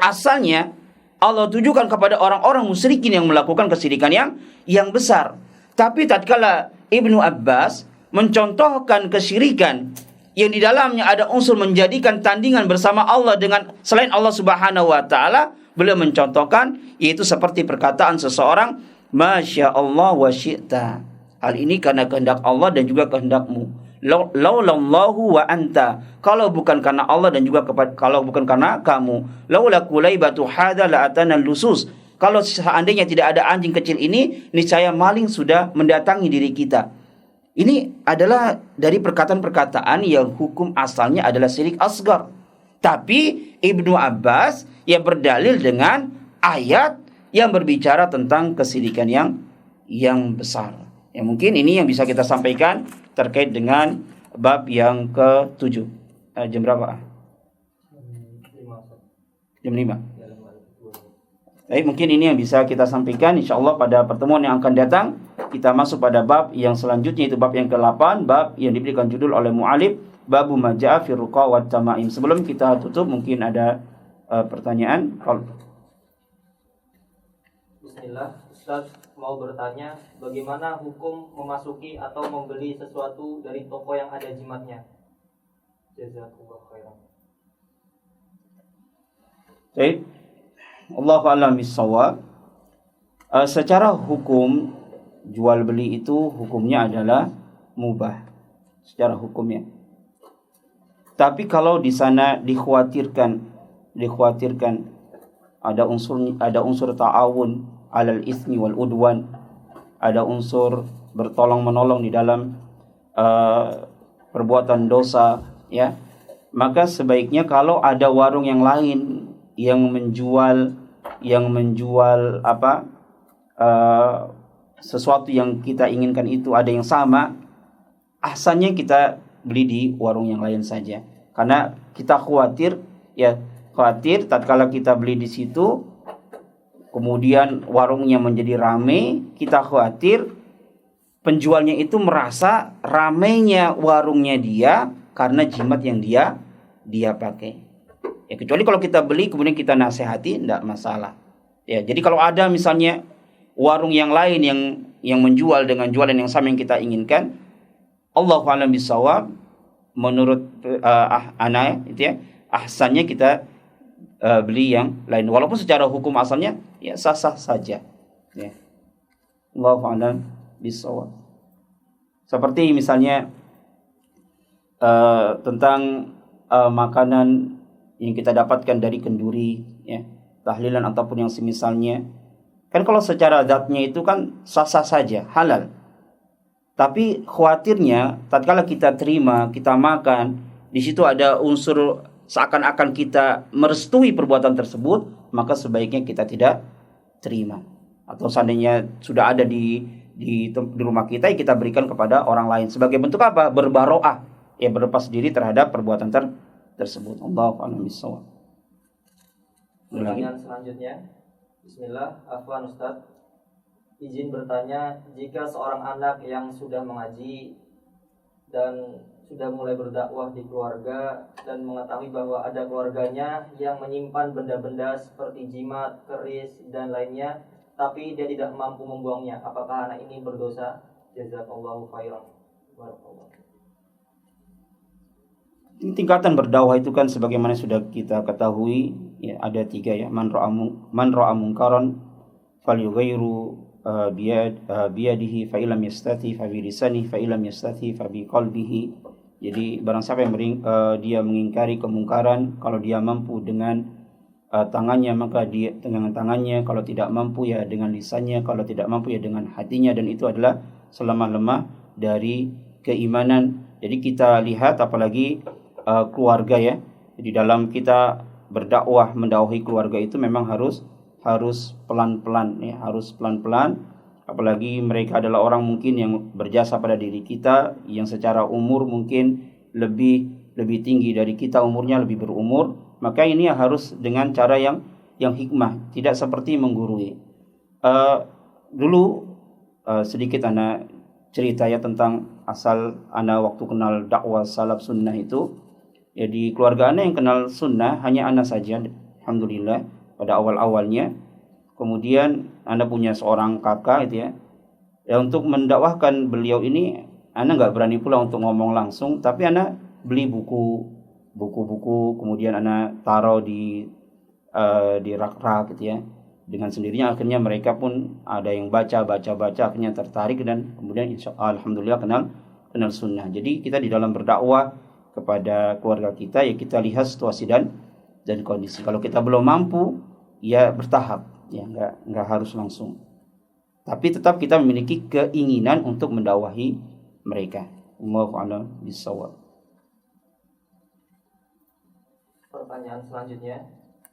asalnya Allah tujukan kepada orang-orang musyrikin yang melakukan kesyirikan yang besar. Tapi tatkala Ibnu Abbas mencontohkan kesyirikan yang di dalamnya ada unsur menjadikan tandingan bersama Allah dengan selain Allah Subhanahu wa taala, beliau mencontohkan yaitu seperti perkataan seseorang, Masya Allah wa syi'ta. Hal ini karena kehendak Allah dan juga kehendakmu. Laulallahu wa anta. Kalau bukan karena Allah dan juga kalau bukan karena kamu. Laula kulaibatu hadza la atana lusus. Kalau seandainya tidak ada anjing kecil ini, niscaya maling sudah mendatangi diri kita. Ini adalah dari perkataan-perkataan yang hukum asalnya adalah syirik asgar. Tapi Ibnu Abbas yang berdalil dengan ayat yang berbicara tentang kesyirikan yang besar. Ya, mungkin ini yang bisa kita sampaikan terkait dengan bab yang ke-7. Jam berapa? Jam 5. Baik, mungkin ini yang bisa kita sampaikan. InsyaAllah pada pertemuan yang akan datang kita masuk pada bab yang selanjutnya, itu bab yang ke-8, bab yang diberikan judul oleh mu'alif, Babu Maja'a fi Ruqa wa Tama'im. Sebelum kita tutup mungkin ada pertanyaan. Bismillah, Ustaz mau bertanya, bagaimana hukum memasuki atau membeli sesuatu dari toko yang ada jimatnya? Jazakallahu khairan. Baik, Allahu a'lam bissawab. Secara hukum jual beli itu hukumnya adalah mubah secara hukumnya. Tapi kalau di sana dikhawatirkan ada unsur ta'awun alal ismi wal udwan, ada unsur bertolong menolong di dalam perbuatan dosa, ya, maka sebaiknya kalau ada warung yang lain yang menjual sesuatu yang kita inginkan itu ada yang sama, asalnya kita beli di warung yang lain saja. Karena kita khawatir tatkala kita beli di situ kemudian warungnya menjadi ramai, kita khawatir penjualnya itu merasa ramainya warungnya dia karena jimat yang dia pakai. Ya, kecuali kalau kita beli kemudian kita nasihati, tidak masalah. Ya, jadi kalau ada misalnya warung yang lain yang menjual dengan jualan yang sama yang kita inginkan, Allahu a'lam bishawab, menurut ana itu ya, ahsannya kita beli yang lain walaupun secara hukum asalnya ya sah-sah saja. Ya. Allahu a'lam bishawab. Seperti misalnya tentang makanan yang kita dapatkan dari kenduri, ya, tahlilan ataupun yang semisalnya. Kan kalau secara zatnya itu kan sah-sah saja, halal. Tapi khawatirnya tatkala kita terima, kita makan, di situ ada unsur seakan-akan kita merestui perbuatan tersebut, maka sebaiknya kita tidak terima. Atau seandainya sudah ada di rumah kita, ya kita berikan kepada orang lain sebagai bentuk apa? Berbaroah, ya, berlepas diri terhadap perbuatan tersebut. Allahu a'lam bishawab. Pertanyaan selanjutnya. Bismillah, afwan Ustaz. Izin bertanya, jika seorang anak yang sudah mengaji dan sudah mulai berdakwah di keluarga dan mengetahui bahwa ada keluarganya yang menyimpan benda-benda seperti jimat, keris, dan lainnya, tapi dia tidak mampu membuangnya, apakah anak ini berdosa? Jazakallahu khairan. Barakallahu. Tingkatan berdakwah itu kan sebagaimana sudah kita ketahui, ya, ada 3 ya. Man ra'a munkaran falyughayyiru biyadihi fa illam yastati fa bi lisanihi fa illam yastati fa bi qalbihi. Jadi barang siapa yang dia mengingkari kemungkaran, kalau dia mampu dengan tangannya maka dia dengan tangannya, kalau tidak mampu ya dengan lisannya, kalau tidak mampu ya dengan hatinya, dan itu adalah selemah-lemah dari keimanan. Jadi kita lihat apalagi keluarga ya. Di dalam kita berdakwah, mendakwahi keluarga itu memang harus pelan-pelan ya, harus pelan-pelan. Apalagi mereka adalah orang mungkin yang berjasa pada diri kita, yang secara umur mungkin lebih tinggi dari kita, umurnya lebih berumur, maka ini harus dengan cara yang hikmah, tidak seperti menggurui. Dulu sedikit ana cerita ya tentang asal ana waktu kenal dakwah salaf sunnah itu. Ya, di keluarga ana yang kenal sunnah hanya ana saja, alhamdulillah, pada awal-awalnya. Kemudian ana punya seorang kakak itu ya. Ya, untuk mendakwahkan beliau ini ana enggak berani pula untuk ngomong langsung, tapi ana beli buku-buku, kemudian ana taruh di rak-rak gitu ya. Dengan sendirinya akhirnya mereka pun ada yang baca akhirnya tertarik, dan kemudian alhamdulillah kenal sunnah. Jadi kita di dalam berdakwah kepada keluarga kita ya kita lihat situasi dan kondisi. Kalau kita belum mampu ya bertahap, ya enggak harus langsung. Tapi tetap kita memiliki keinginan untuk mendakwahi mereka. Allahu a'lam bishawab. Pertanyaan selanjutnya.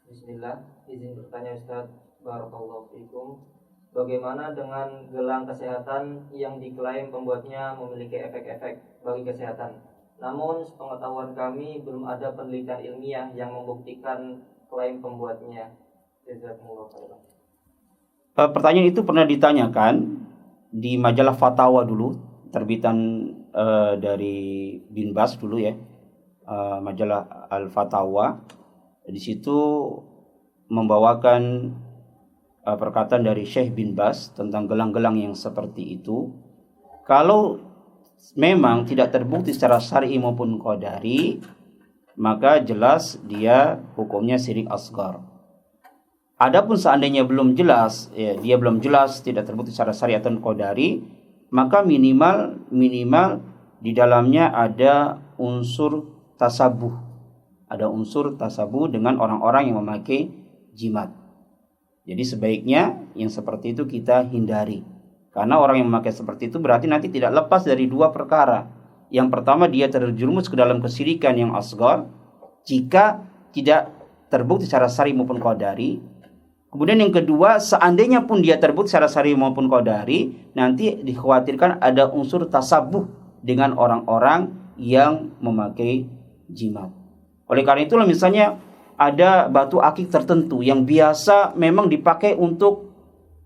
Bismillah, izin bertanya Ustaz, barakallahu fikum. Bagaimana dengan gelang kesehatan yang diklaim pembuatnya memiliki efek-efek bagi kesehatan? Namun sepengetahuan kami belum ada penelitian ilmiah yang membuktikan klaim pembuatnya. Jazakumullah khairan. Pertanyaan itu pernah ditanyakan di majalah Fatawa dulu, terbitan dari Bin Bas dulu ya, majalah Al-Fatawa. Di situ membawakan perkataan dari Syekh Bin Bas tentang gelang-gelang yang seperti itu. Kalau memang tidak terbukti secara syar'i maupun qadari, maka jelas dia hukumnya syirik asghar. Adapun seandainya belum jelas, ya, dia belum jelas, tidak terbukti secara syar'i atau qadari, maka minimal di dalamnya ada unsur tasabuh. Ada unsur tasabuh dengan orang-orang yang memakai jimat. Jadi sebaiknya yang seperti itu kita hindari. Karena orang yang memakai seperti itu berarti nanti tidak lepas dari 2 perkara. Yang pertama, dia terjerumus ke dalam kesyirikan yang asghar jika tidak terbukti secara syar'i maupun qadari. Kemudian yang kedua, seandainya pun dia terbukti secara syar'i maupun qadari, nanti dikhawatirkan ada unsur tasabuh dengan orang-orang yang memakai jimat. Oleh karena itulah misalnya ada batu akik tertentu yang biasa memang dipakai untuk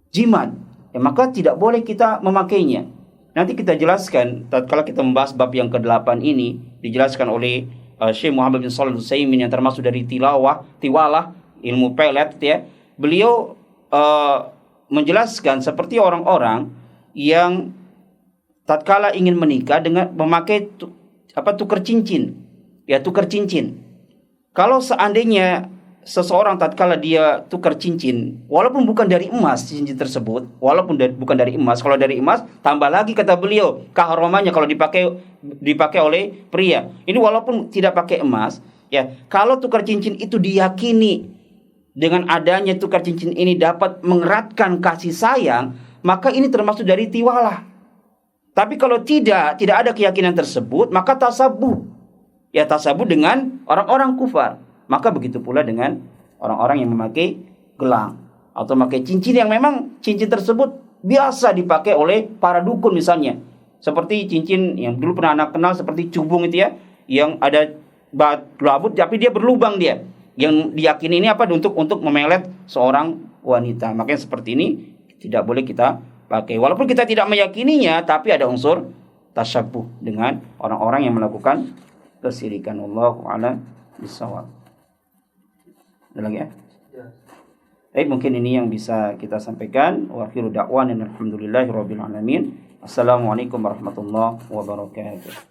jimat, ya, maka tidak boleh kita memakainya. Nanti kita jelaskan tatkala kita membahas bab yang ke-8 ini, dijelaskan oleh Syekh Muhammad bin Shalih Al-Utsaimin yang termasuk dari tiwalah ilmu pelet ya. Beliau menjelaskan seperti orang-orang yang tatkala ingin menikah dengan memakai tukar cincin. Ya, tukar cincin. Kalau seandainya seseorang tatkala dia tukar cincin, walaupun bukan dari emas cincin tersebut, bukan dari emas, kalau dari emas tambah lagi kata beliau keharamannya kalau dipakai oleh pria. Ini walaupun tidak pakai emas, ya, kalau tukar cincin itu diyakini dengan adanya tukar cincin ini dapat mengeratkan kasih sayang, maka ini termasuk dari tiwalah. Tapi kalau tidak ada keyakinan tersebut, maka tasabuh. Ya, tasabuh dengan orang-orang kufar. Maka begitu pula dengan orang-orang yang memakai gelang atau memakai cincin yang memang cincin tersebut biasa dipakai oleh para dukun misalnya. Seperti cincin yang dulu pernah anak kenal seperti cubung itu ya, yang ada gelabut tapi dia berlubang dia. Yang diyakini ini apa? Untuk memelet seorang wanita. Makanya seperti ini tidak boleh kita pakai. Walaupun kita tidak meyakininya, tapi ada unsur tasyabuh dengan orang-orang yang melakukan kesyirikan. Wallahu a'lam bishawab. Ada lagi ya? Baik, mungkin ini yang bisa kita sampaikan. Wa akhiru da'wana alhamdulillahirabbil alamin. Assalamualaikum warahmatullahi wabarakatuh.